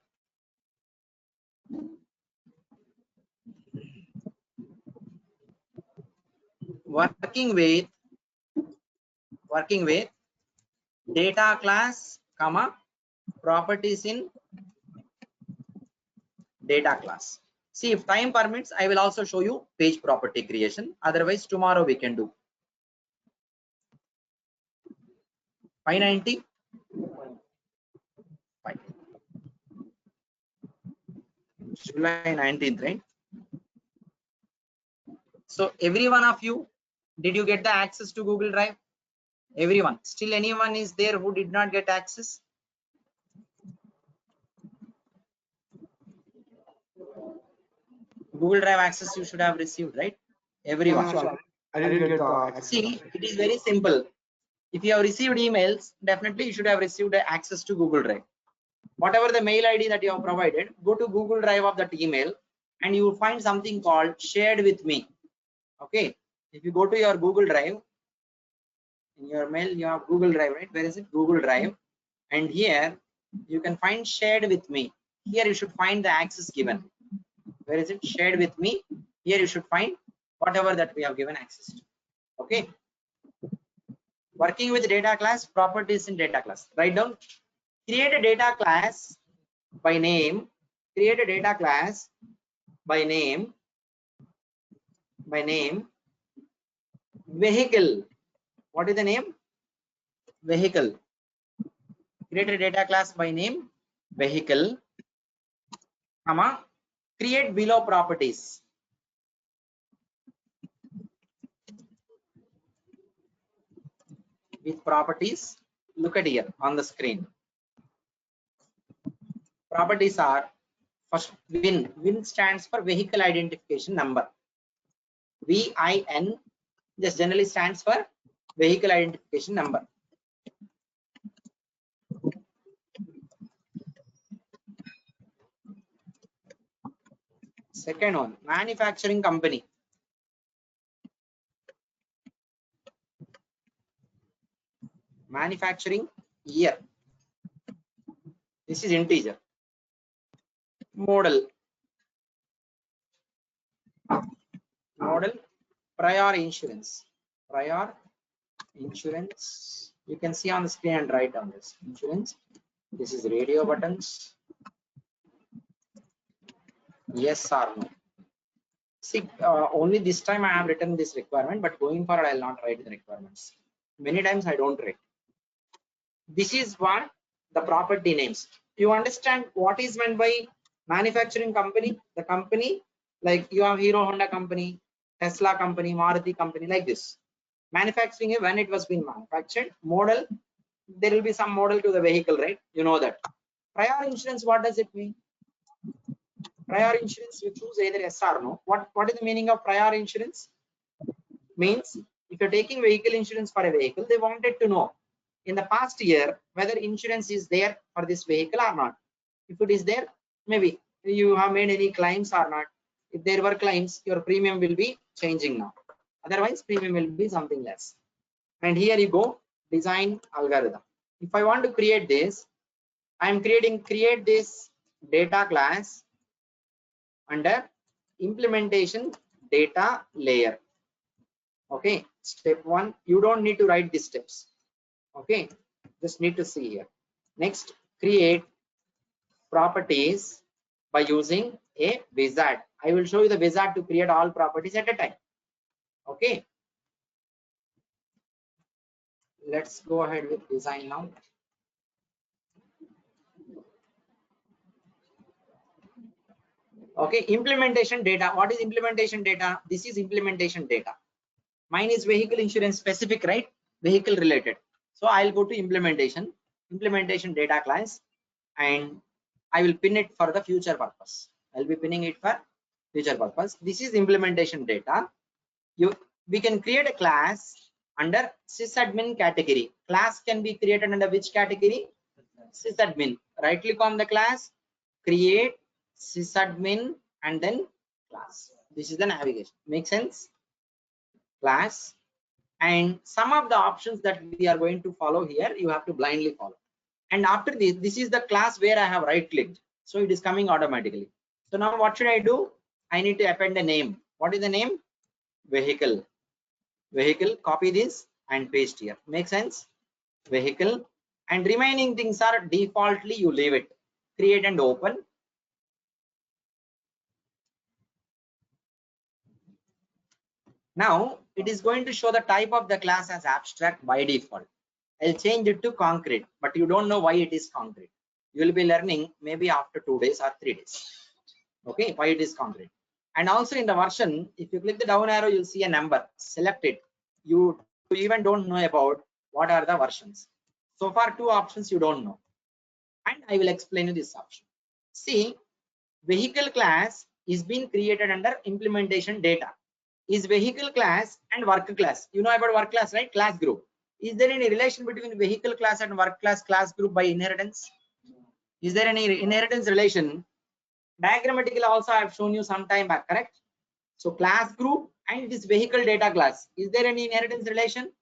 Working with data class comma properties in data class. See, if time permits, I will also show you page property creation. Otherwise, tomorrow we can do. 590. Fine. July 19th, right? So every one of you, did you get the access to Google Drive? Everyone. Still anyone is there who did not get access? Google Drive access you should have received, right? Everyone. I didn't get the access. See, it is very simple. If you have received emails, definitely you should have received access to Google Drive. Whatever the mail ID that you have provided, go to Google Drive of that email and you will find something called shared with me. Okay, if you go to your Google Drive, in your mail you have Google Drive, right? Where is it? Google Drive. And here you can find shared with me. Here you should find the access given. Where is it? Shared with me. Here you should find whatever that we have given access to. Okay, working with data class, properties in data class. Write down, create a data class by name, create a data class by name vehicle. What is the name? Vehicle. Create a data class by name vehicle, comma, create below properties. With properties, look at here on the screen. Properties are, first, VIN stands for vehicle identification number. VIN just generally stands for vehicle identification number. Second one, manufacturing company. Manufacturing year. This is integer. Model. Prior insurance. Prior insurance. You can see on the screen and write down this insurance. This is radio buttons. Yes or no. See, only this time I have written this requirement, but going forward I will not write the requirements. Many times I don't write. This is what the property names. You understand what is meant by manufacturing company? The company, like you have Hero Honda company, Tesla company, Maruti company, like this. Manufacturing, when it was being manufactured. Model, there will be some model to the vehicle, right? You know that. Prior insurance, what does it mean? Prior insurance, you choose either yes or no. What is the meaning of prior insurance? Means if you're taking vehicle insurance for a vehicle, they wanted to know in the past year whether insurance is there for this vehicle or not. If it is there, maybe you have made any claims or not. If there were claims, your premium will be changing now. Otherwise, premium will be something less. And here you go, design algorithm. If I want to create this, I am create this data class under implementation data layer. Okay, step 1, you don't need to write these steps. Okay, just need to see here. Next, create properties by using a wizard. I will show you the wizard to create all properties at a time. Okay, let's go ahead with design now. Okay, implementation data. What is implementation data? This is implementation data. Mine is vehicle insurance specific, right? Vehicle related. So I'll go to implementation data class, and I will pin it for the future purpose. I'll be pinning it for future purpose. This is implementation data. We can create a class under sysadmin category. Class can be created under which category? Sysadmin. Right click on the class, create sysadmin, and then class. This is the navigation. Make sense? Class. And some of the options that we are going to follow here, you have to blindly follow. And after this is the class where I have right clicked, so it is coming automatically. So now what should I do? I need to append a name. What is the name? Vehicle. Copy this and paste here. Make sense? Vehicle. And remaining things are defaultly you leave it. Create and open. Now it is going to show the type of the class as abstract by default. I'll change it to concrete, but you don't know why it is concrete. You will be learning maybe after 2 days or 3 days. Okay, why it is concrete. And also in the version, if you click the down arrow, you'll see a number. Select it. You even don't know about what are the versions. So far 2 options you don't know, and I will explain you this option. See, vehicle class is being created under implementation data. Is vehicle class and work class. You know about work class, right? Class group. Is there any relation between vehicle class and work class group by inheritance? Is there any inheritance relation? Diagrammatically also I have shown you some time back, correct? So class group and this vehicle data class, is there any inheritance relation?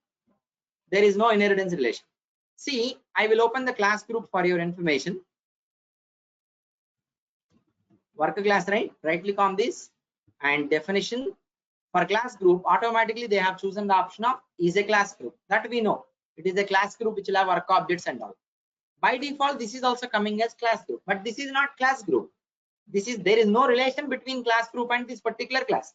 There is no inheritance relation. See, I will open the class group for your information. Work class, right? Right click on this and definition. For class group, automatically they have chosen the option of is a class group. That we know. It is a class group which will have work objects and all. By default, this is also coming as class group, but this is not class group. There is no relation between class group and this particular class.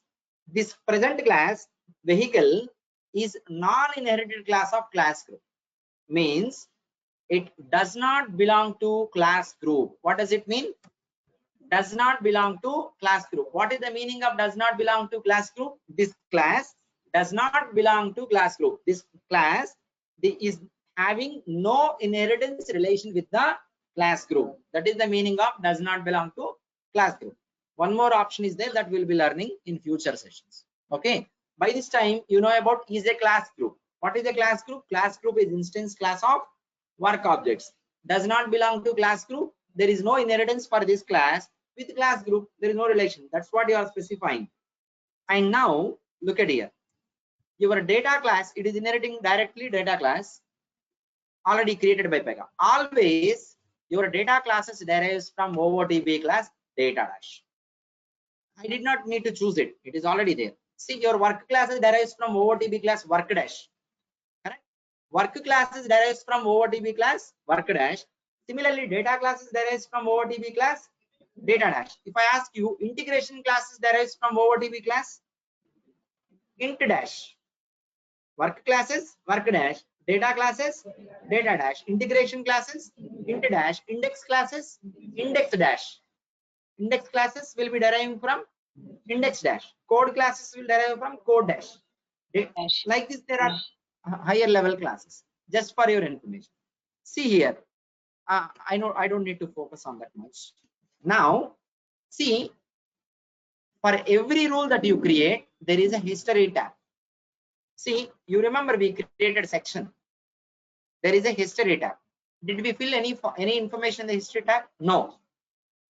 This present class vehicle is non-inherited class of class group. Means it does not belong to class group. What does it mean? Does not belong to class group. What is the meaning of does not belong to class group? This class does not belong to class group. This class is having no inheritance relation with the class group. That is the meaning of does not belong to class group. One more option is there that we'll be learning in future sessions. Okay. By this time, you know about is a class group. What is a class group? Class group is instance class of work objects. Does not belong to class group. There is no inheritance for this class. With class group, there is no relation. That's what you are specifying. And now look at here. Your data class, it is inheriting directly data class already created by Pega. Always your data classes derives from OOTB class data dash. I did not need to choose it. It is already there. See, your work classes derives from OOTB class work dash. Correct? Work classes derives from OOTB class work dash. Similarly, data classes derives from OOTB class data dash. If I ask you, integration classes derives from OOTB class int dash. Work classes work dash, data classes data dash, integration classes int dash, index classes index dash. Index classes will be deriving from index dash. Code classes will derive from code dash. Like this, there are higher level classes. Just for your information. See here. I know I don't need to focus on that much. Now, see, for every rule that you create, there is a history tab. See, you remember we created section. There is a history tab. Did we fill any information in the history tab? No.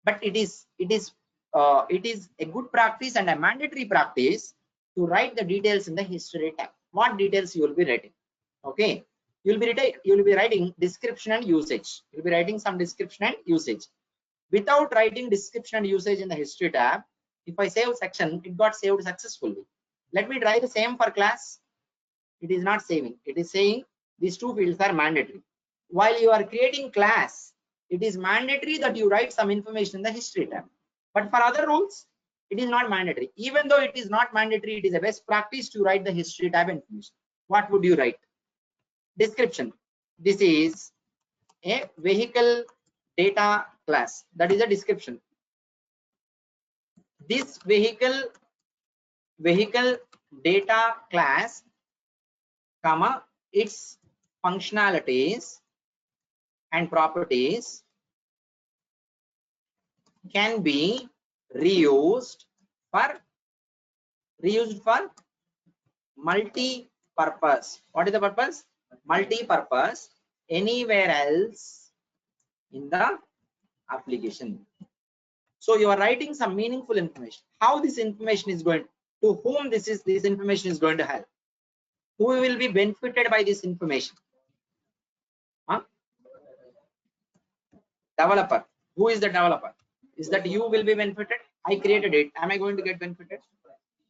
But it is a good practice and a mandatory practice to write the details in the history tab. What details you will be writing? Okay, you will be writing description and usage. You will be writing some description and usage. Without writing description and usage in the history tab, if I save section, it got saved successfully. Let me try the same for class. It is not saving. It is saying these 2 fields are mandatory. While you are creating class, it is mandatory that you write some information in the history tab. But for other rules, it is not mandatory. Even though it is not mandatory, it is a best practice to write the history tab information. What would you write? Description. This is a vehicle data class. That is a description. This vehicle data class comma, its functionalities and properties can be reused for multi-purpose. What is the purpose? Multi-purpose anywhere else in the application. So you are writing some meaningful information. How this information is going, to whom this information is going to help? Who will be benefited by this information? Huh? Developer. Who is the developer? Is that you will be benefited? I created it. Am I going to get benefited?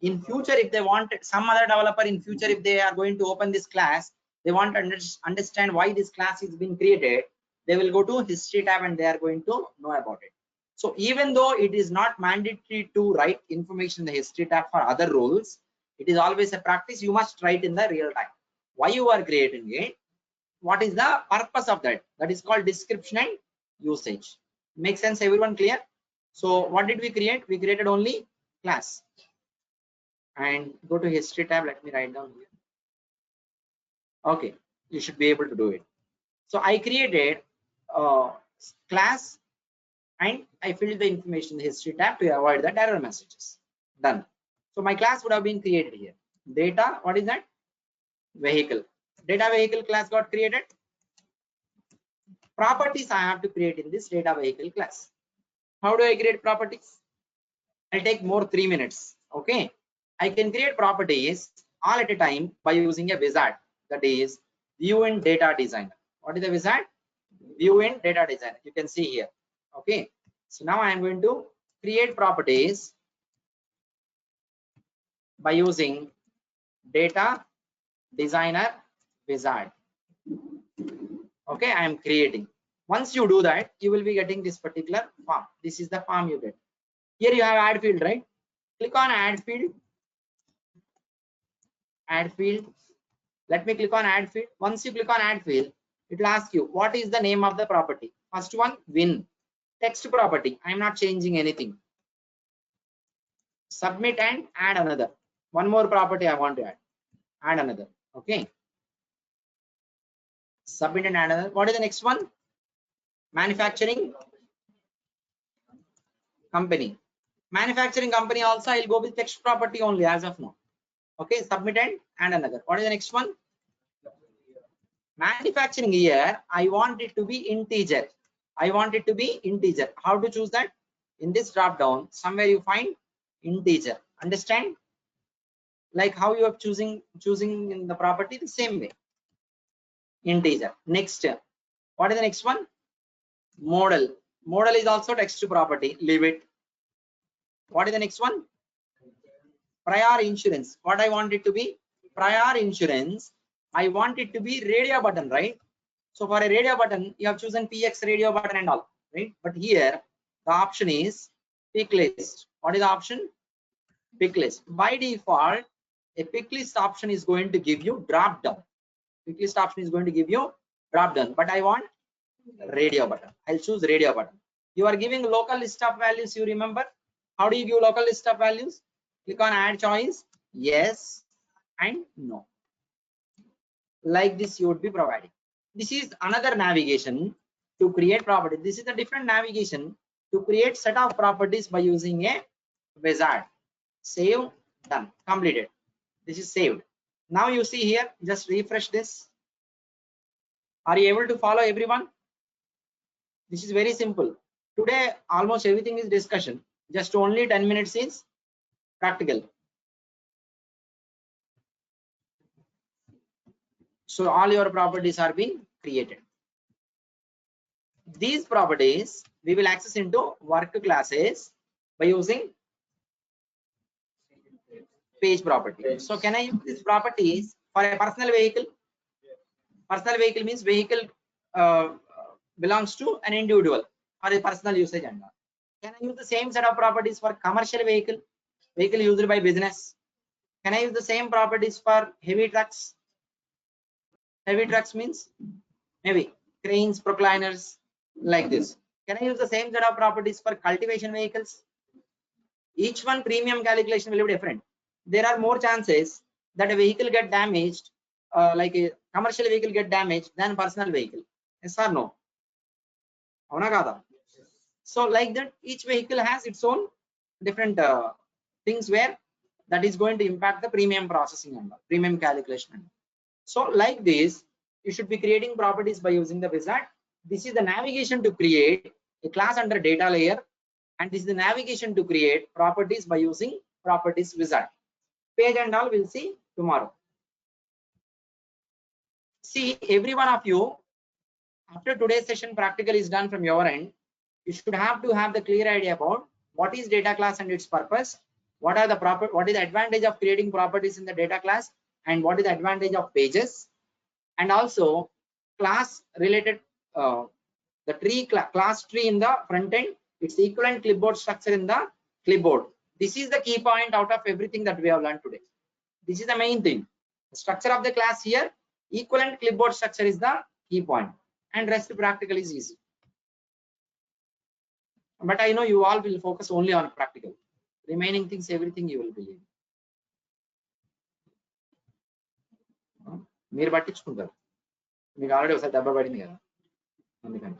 In future, if they want some other developer in future, if they are going to open this class, they want to understand why this class is being created, they will go to history tab and they are going to know about it. So even though it is not mandatory to write information in the history tab for other roles, it is always a practice. You must write in the real time why you are creating it, what is the purpose of that. That is called description and usage. Make sense, everyone? Clear? So what did we create? We created only class. And go to history tab. Let me write down here. Okay, you should be able to do it. So I created class and I filled the information in the history tab to avoid the error messages. Done. So my class would have been created here. Data, what is that? Vehicle. Data vehicle class got created. Properties I have to create in this data vehicle class. How do I create properties? I'll take more 3 minutes. Okay. I can create properties all at a time by using a wizard, that is view in data designer. What is the wizard? View in data designer. You can see here. Okay. So now I am going to create properties by using data designer wizard. Okay, I am creating. Once you do that, you will be getting this particular form. This is the form you get. Here you have add field, right? Click on add field. Add field. Let me click on add field. Once you click on add field, it will ask you what is the name of the property. First one, win. Text property. I am not changing anything. Submit and add another. One more property I want to add. Add another. Okay. Submit and add another. What is the next one? Manufacturing company. Manufacturing company also I'll go with text property only as of now. Okay. Submit and another. What is the next one? Manufacturing year. I want it to be integer. I want it to be integer. How to choose that? In this drop down, somewhere you find integer. Understand? Like how you are choosing in the property, the same way. Integer. Next, what is the next one? Model. Model is also text property. Leave it. What is the next one? Prior insurance. What I want it to be? Prior insurance. I want it to be radio button, right? So for a radio button, you have chosen PX radio button and all, right? But here the option is pick list. What is the option? Pick list. By default, a pick list option is going to give you drop down. Pick list option is going to give you drop down, but I want radio button. I'll choose radio button. You are giving local list of values. You remember? How do you give local list of values? Click on add choice. Yes and no. Like this you would be providing. This is another navigation to create property. This is a different navigation to create set of properties by using a wizard. Save, done, completed. This is saved. Now you see here, just refresh this. Are you able to follow, everyone? This is very simple. Today almost everything is discussion. Just only 10 minutes is practical. So all your properties are being created. These properties we will access into work classes by using page property. So can I use these properties for a personal vehicle? Personal vehicle means vehicle belongs to an individual or a personal usage. And can I use the same set of properties for commercial vehicle used by business? Can I use the same properties for heavy trucks? Heavy trucks means maybe cranes, procliners, like this. Can I use the same set of properties for cultivation vehicles? Each one premium calculation will be different. There are more chances that a vehicle get damaged like a commercial vehicle get damaged than personal vehicle? Yes or no? Avuna kada? So like that, each vehicle has its own different things where that is going to impact the premium processing and premium calculation. So like this, you should be creating properties by using the wizard. This is the navigation to create a class under data layer, and this is the navigation to create properties by using properties wizard. Page and all we'll see tomorrow. See, every one of you, after today's session, practical is done from your end. You should have to have the clear idea about what is data class and its purpose, what is the advantage of creating properties in the data class, and what is the advantage of pages, and also class related the class tree in the front end, its equivalent clipboard structure in the clipboard. This is the key point out of everything that we have learned today. This is the main thing. The structure of the class here, equivalent clipboard structure is the key point, and rest practical is easy. But I know you all will focus only on practical. Remaining things, everything you will believe. మీరు పట్టించుకుంటారు, మీకు already ఒకసారి దెబ్బ పడింది కదా అందుకని.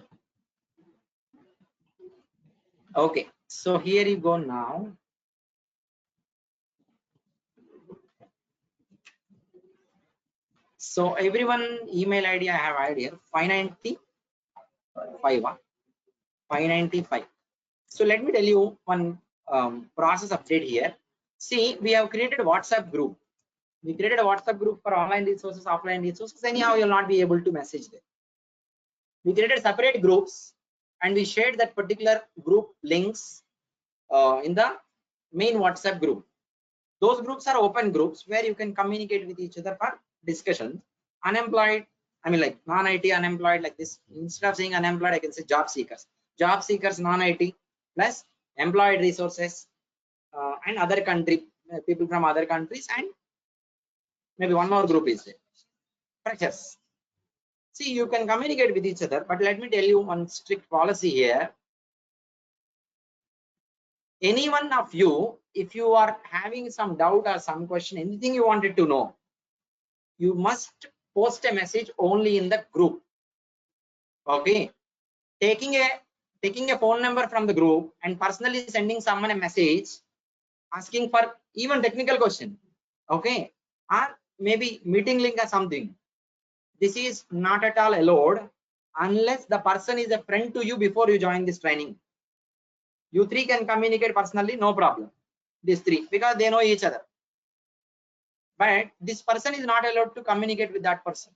Okay, so here you go now. So everyone email ID I have added here 595. So let me tell you one process update here. See, we have created a WhatsApp group. We created a WhatsApp group for online resources, offline resources. Anyhow, you'll not be able to message there. We created separate groups and we shared that particular group links in the main WhatsApp group. Those groups are open groups where you can communicate with each other for discussion. Unemployed, I mean like non-IT unemployed, like this. Instead of saying unemployed, I can say job seekers. Job seekers non-IT plus employed resources and other country people from other countries, and maybe one more group is there. Freshers. See, you can communicate with each other, but let me tell you one strict policy here. Any one of you, if you are having some doubt or some question, anything you wanted to know, you must post a message only in the group. Okay, taking a phone number from the group and personally sending someone a message asking for even technical question, okay, or maybe meeting link or something, this is not at all allowed unless the person is a friend to you before you join this training. You three can communicate personally, no problem, these three, because they know each other. But this person is not allowed to communicate with that person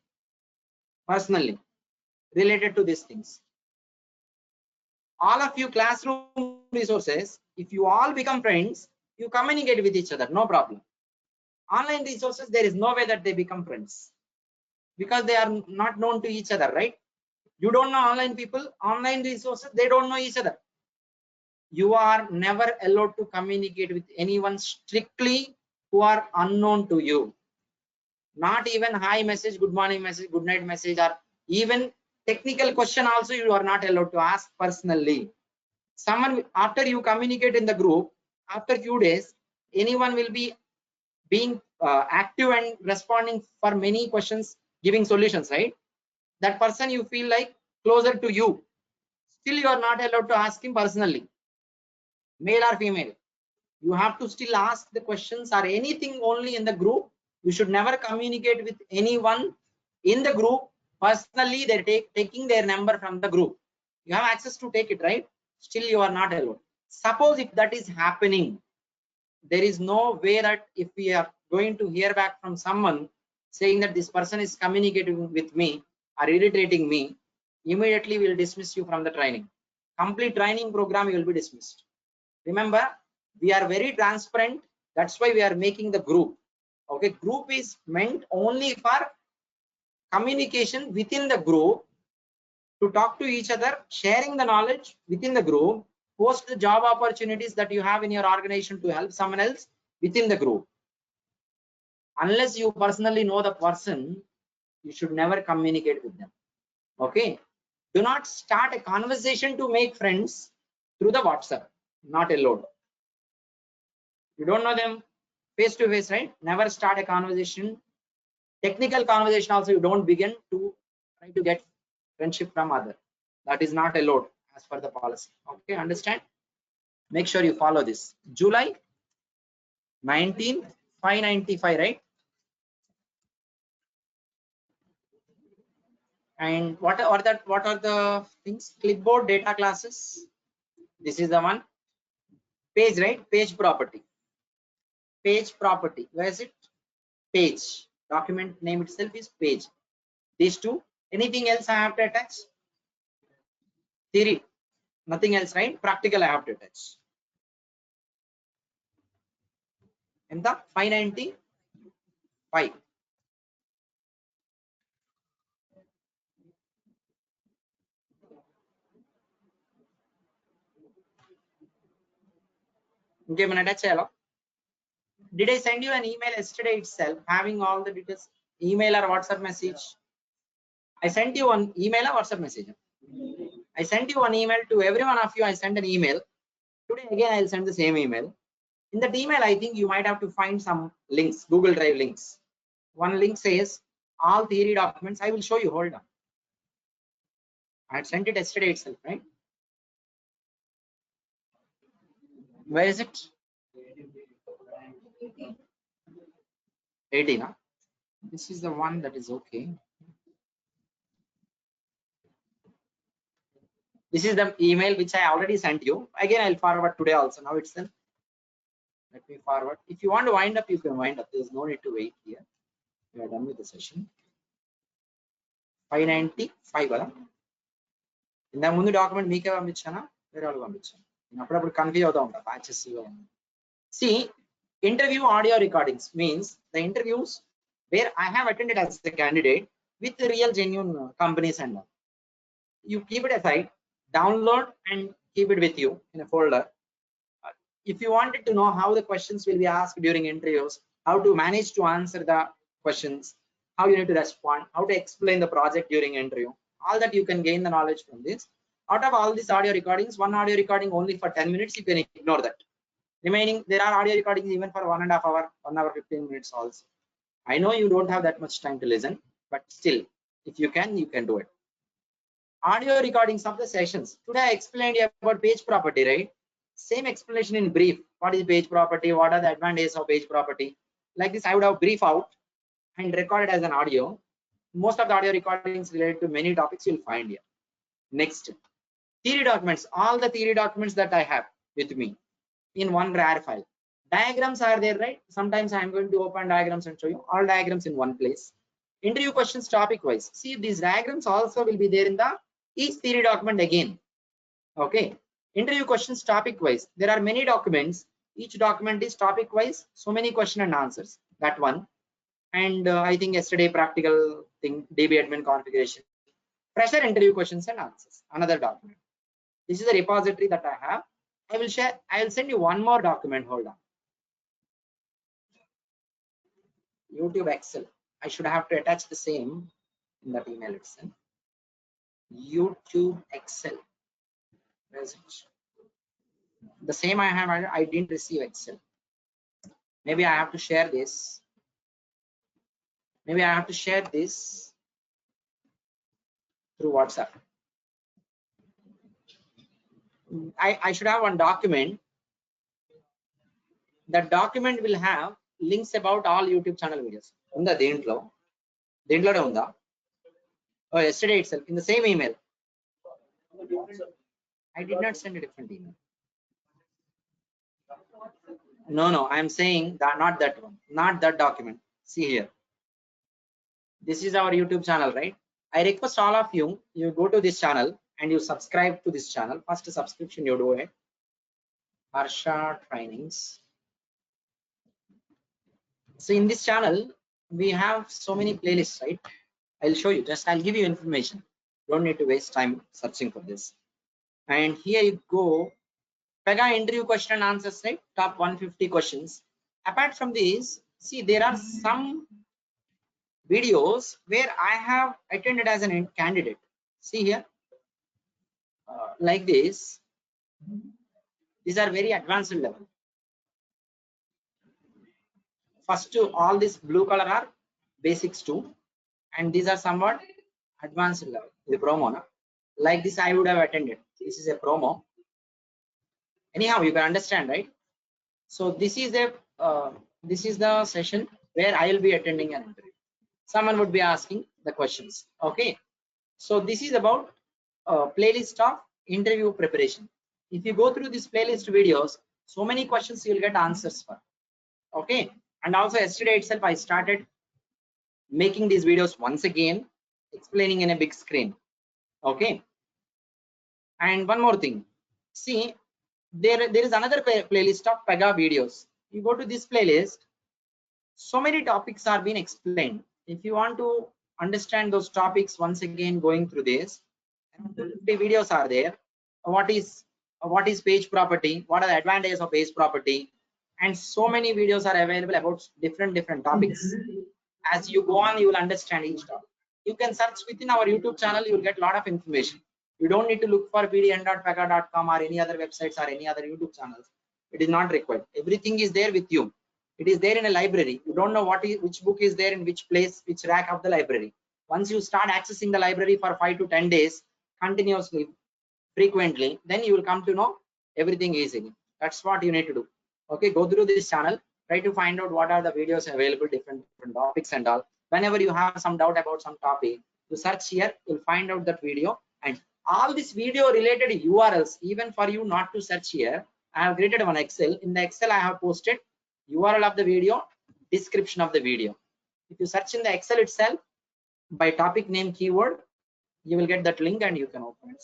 personally related to these things. All of you classroom resources, if you all become friends, you communicate with each other, no problem. Online resources, there is no way that they become friends because they are not known to each other, right? You don't know online people, online resources, they don't know each other. You are never allowed to communicate with anyone strictly who are unknown to you. Not even hi message, good morning message, good night message, or even technical question also you are not allowed to ask personally. Someone, after you communicate in the group, after few days, anyone will be being active and responding for many questions, giving solutions, right? That person you feel like closer to you, still you are not allowed to ask him personally, male or female. You have to still ask the questions or anything only in the group. You should never communicate with anyone in the group personally. They're taking their number from the group. You have access to take it, right? Still you are not allowed. Suppose if that is happening, there is no way that if we are going to hear back from someone saying that this person is communicating with me or irritating me, immediately we will dismiss you from the training. Complete training program you will be dismissed. Remember, we are very transparent. That's why we are making the group. Okay, group is meant only for communication within the group, to talk to each other, sharing the knowledge within the group, post the job opportunities that you have in your organization to help someone else within the group. Unless you personally know the person, you should never communicate with them. Okay, do not start a conversation to make friends through the WhatsApp, not allowed. You don't know them face to face, right? Never start a conversation Technical conversation also, you don't begin to try to get friendship from other. That is not allowed as per the policy. Okay, understand? Make sure you follow this. July 19th, 595, right? And what are the things? Clipboard data classes. This is the one. Page, right? Page property. Page property. Where is it? Page. Document name itself is page. These two. Anything else I have to attach? Theory. Nothing else, right? Practical I have to attach. And the 595. Okay, did I send you an email yesterday itself having all the details? Email or WhatsApp message? I sent you one email or WhatsApp message. I sent you one email to every one of you. I sent an email. Today again I'll send the same email. In that email, I think you might have to find some links, Google Drive links. One link says all theory documents. I will show you. Hold on. I had sent it yesterday itself, right? Where is it? 18. Huh? This is the one that is okay. This is the email which I already sent you. Again, I'll forward today also. Now itself. Let me forward. If you want to wind up, you can wind up. There's no need to wait here. We are done with the session. 595 కదా ఇందాక ముందు document మీకే పంపించానా వేరే వాళ్ళు పంపించాను నేను అప్పుడప్పుడు confuse అవుతా ఉంటా batches see interview audio recordings means the interviews where I have attended as a candidate with the real genuine companies and all. You keep it aside, download and keep it with you in a folder. If you wanted to know how the questions will be asked during interviews, how to manage to answer the questions, how you need to respond, how to explain the project during interview, all that you can gain the knowledge from this. Out of all these audio recordings, one audio recording only for 10 minutes, you can ignore that. Remaining, there are audio recordings even for 1.5 hour, 1 hour 15 minutes also. I know you don't have that much time to listen, but still, if you can do it. Audio recordings of the sessions. Today I explained about page property, right? Same explanation in brief. What is page property? What are the advantages of page property? Like this, I would have brief out and recorded as an audio. Most of the audio recordings related to many topics you'll find here. Next, theory documents. All the theory documents that I have with me in one RAR file. Diagrams are there, right? Sometimes I'm going to open diagrams and show you all diagrams in one place. Interview questions topic wise. See, these diagrams also will be there in the each theory document again. Okay. Interview questions topic wise. There are many documents. Each document is topic wise. So many question and answers. That one. And I think yesterday practical thing, DB admin configuration. Fresher interview questions and answers. Another document. This is a repository that I have. I will share. I will send you one more document. Hold on. YouTube Excel. I should have to attach the same in that email itself. YouTube Excel. Where is it? The same I have. I didn't receive Excel. Maybe I have to share this. Maybe I have to share this through WhatsApp. I should have one document. That document will have links about all YouTube channel videos. Unda dentlo unda. Oh, yesterday itself in the same email. I did not send a different email. No, I am saying that not that one, not that document. See here. This is our YouTube channel, right? I request all of you, you go to this channel and you subscribe to this channel. First subscription you do it. Harsha Trainings. So in this channel, we have so many playlists, right? I'll show you. Just I'll give you information. Don't need to waste time searching for this. And here you go. Pega interview question and answers, right? Top 150 questions. Apart from these, see there are some videos where I have attended as a candidate. See here, like this. These are very advanced level. First to all this blue color are basics 2, and these are somewhat advanced level. The promo, na? Like this I would have attended. This is a promo. Anyhow, you can understand, right? So this is the session where I will be attending an interview. Someone would be asking the questions. Okay. So this is about playlist of interview preparation. If you go through this playlist videos, so many questions you will get answers for. Okay. And also yesterday itself I started making these videos once again, explaining in a big screen. Okay. And one more thing, see, there is another playlist of Pega videos. You go to this playlist, so many topics are being explained. If you want to understand those topics once again, going through this, the videos are there. What is page property? What are the advantages of page property? And so many videos are available about different topics. As you go on, you will understand each topic. You can search within our YouTube channel. You will get a lot of information. You don't need to look for pdn.pega.com or any other websites or any other YouTube channels. It is not required. Everything is there with you. It is there in a library. You don't know which book is there in which place, which rack of the library. Once you start accessing the library for 5 to 10 days continuously, frequently, then you will come to know everything easily. That's what you need to do. Okay, go through this channel, try to find out what are the videos available, different topics and all. Whenever you have some doubt about some topic, you search here, you'll find out that video, and all this video related URLs, even for you not to search here, I have created one Excel. In the Excel I have posted URL of the video, description of the video. If you search in the Excel itself by topic name keyword, you will get that link and you can open it.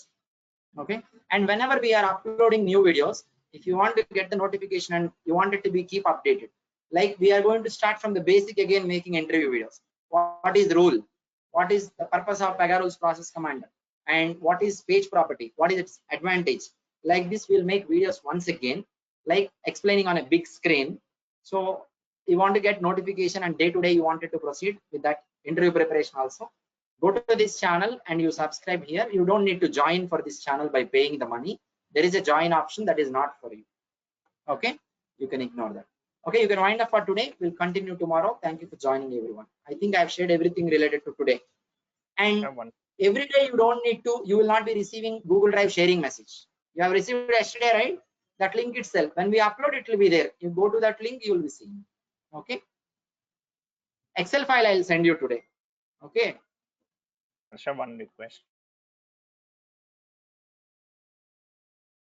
Okay, and whenever we are uploading new videos, if you want to get the notification and you want it to be keep updated, like we are going to start from the basic again, making interview videos. What is the rule? What is the purpose of Pega rules process command? And what is page property? What is its advantage? Like this, we'll make videos once again, like explaining on a big screen. So you want to get notification and day to day you wanted to proceed with that interview preparation also. Go to this channel and you subscribe here. You don't need to join for this channel by paying the money. There is a join option that is not for you. Okay, you can ignore that. Okay, you can wind up for today. We'll continue tomorrow. Thank you for joining, everyone. I think I've shared everything related to today. And every day you don't need to, you will not be receiving Google Drive sharing message. You have received yesterday, right? That link itself, when we upload, it will be there. You go to that link, you will be seeing. Okay, Excel file I'll send you today. Okay. One request.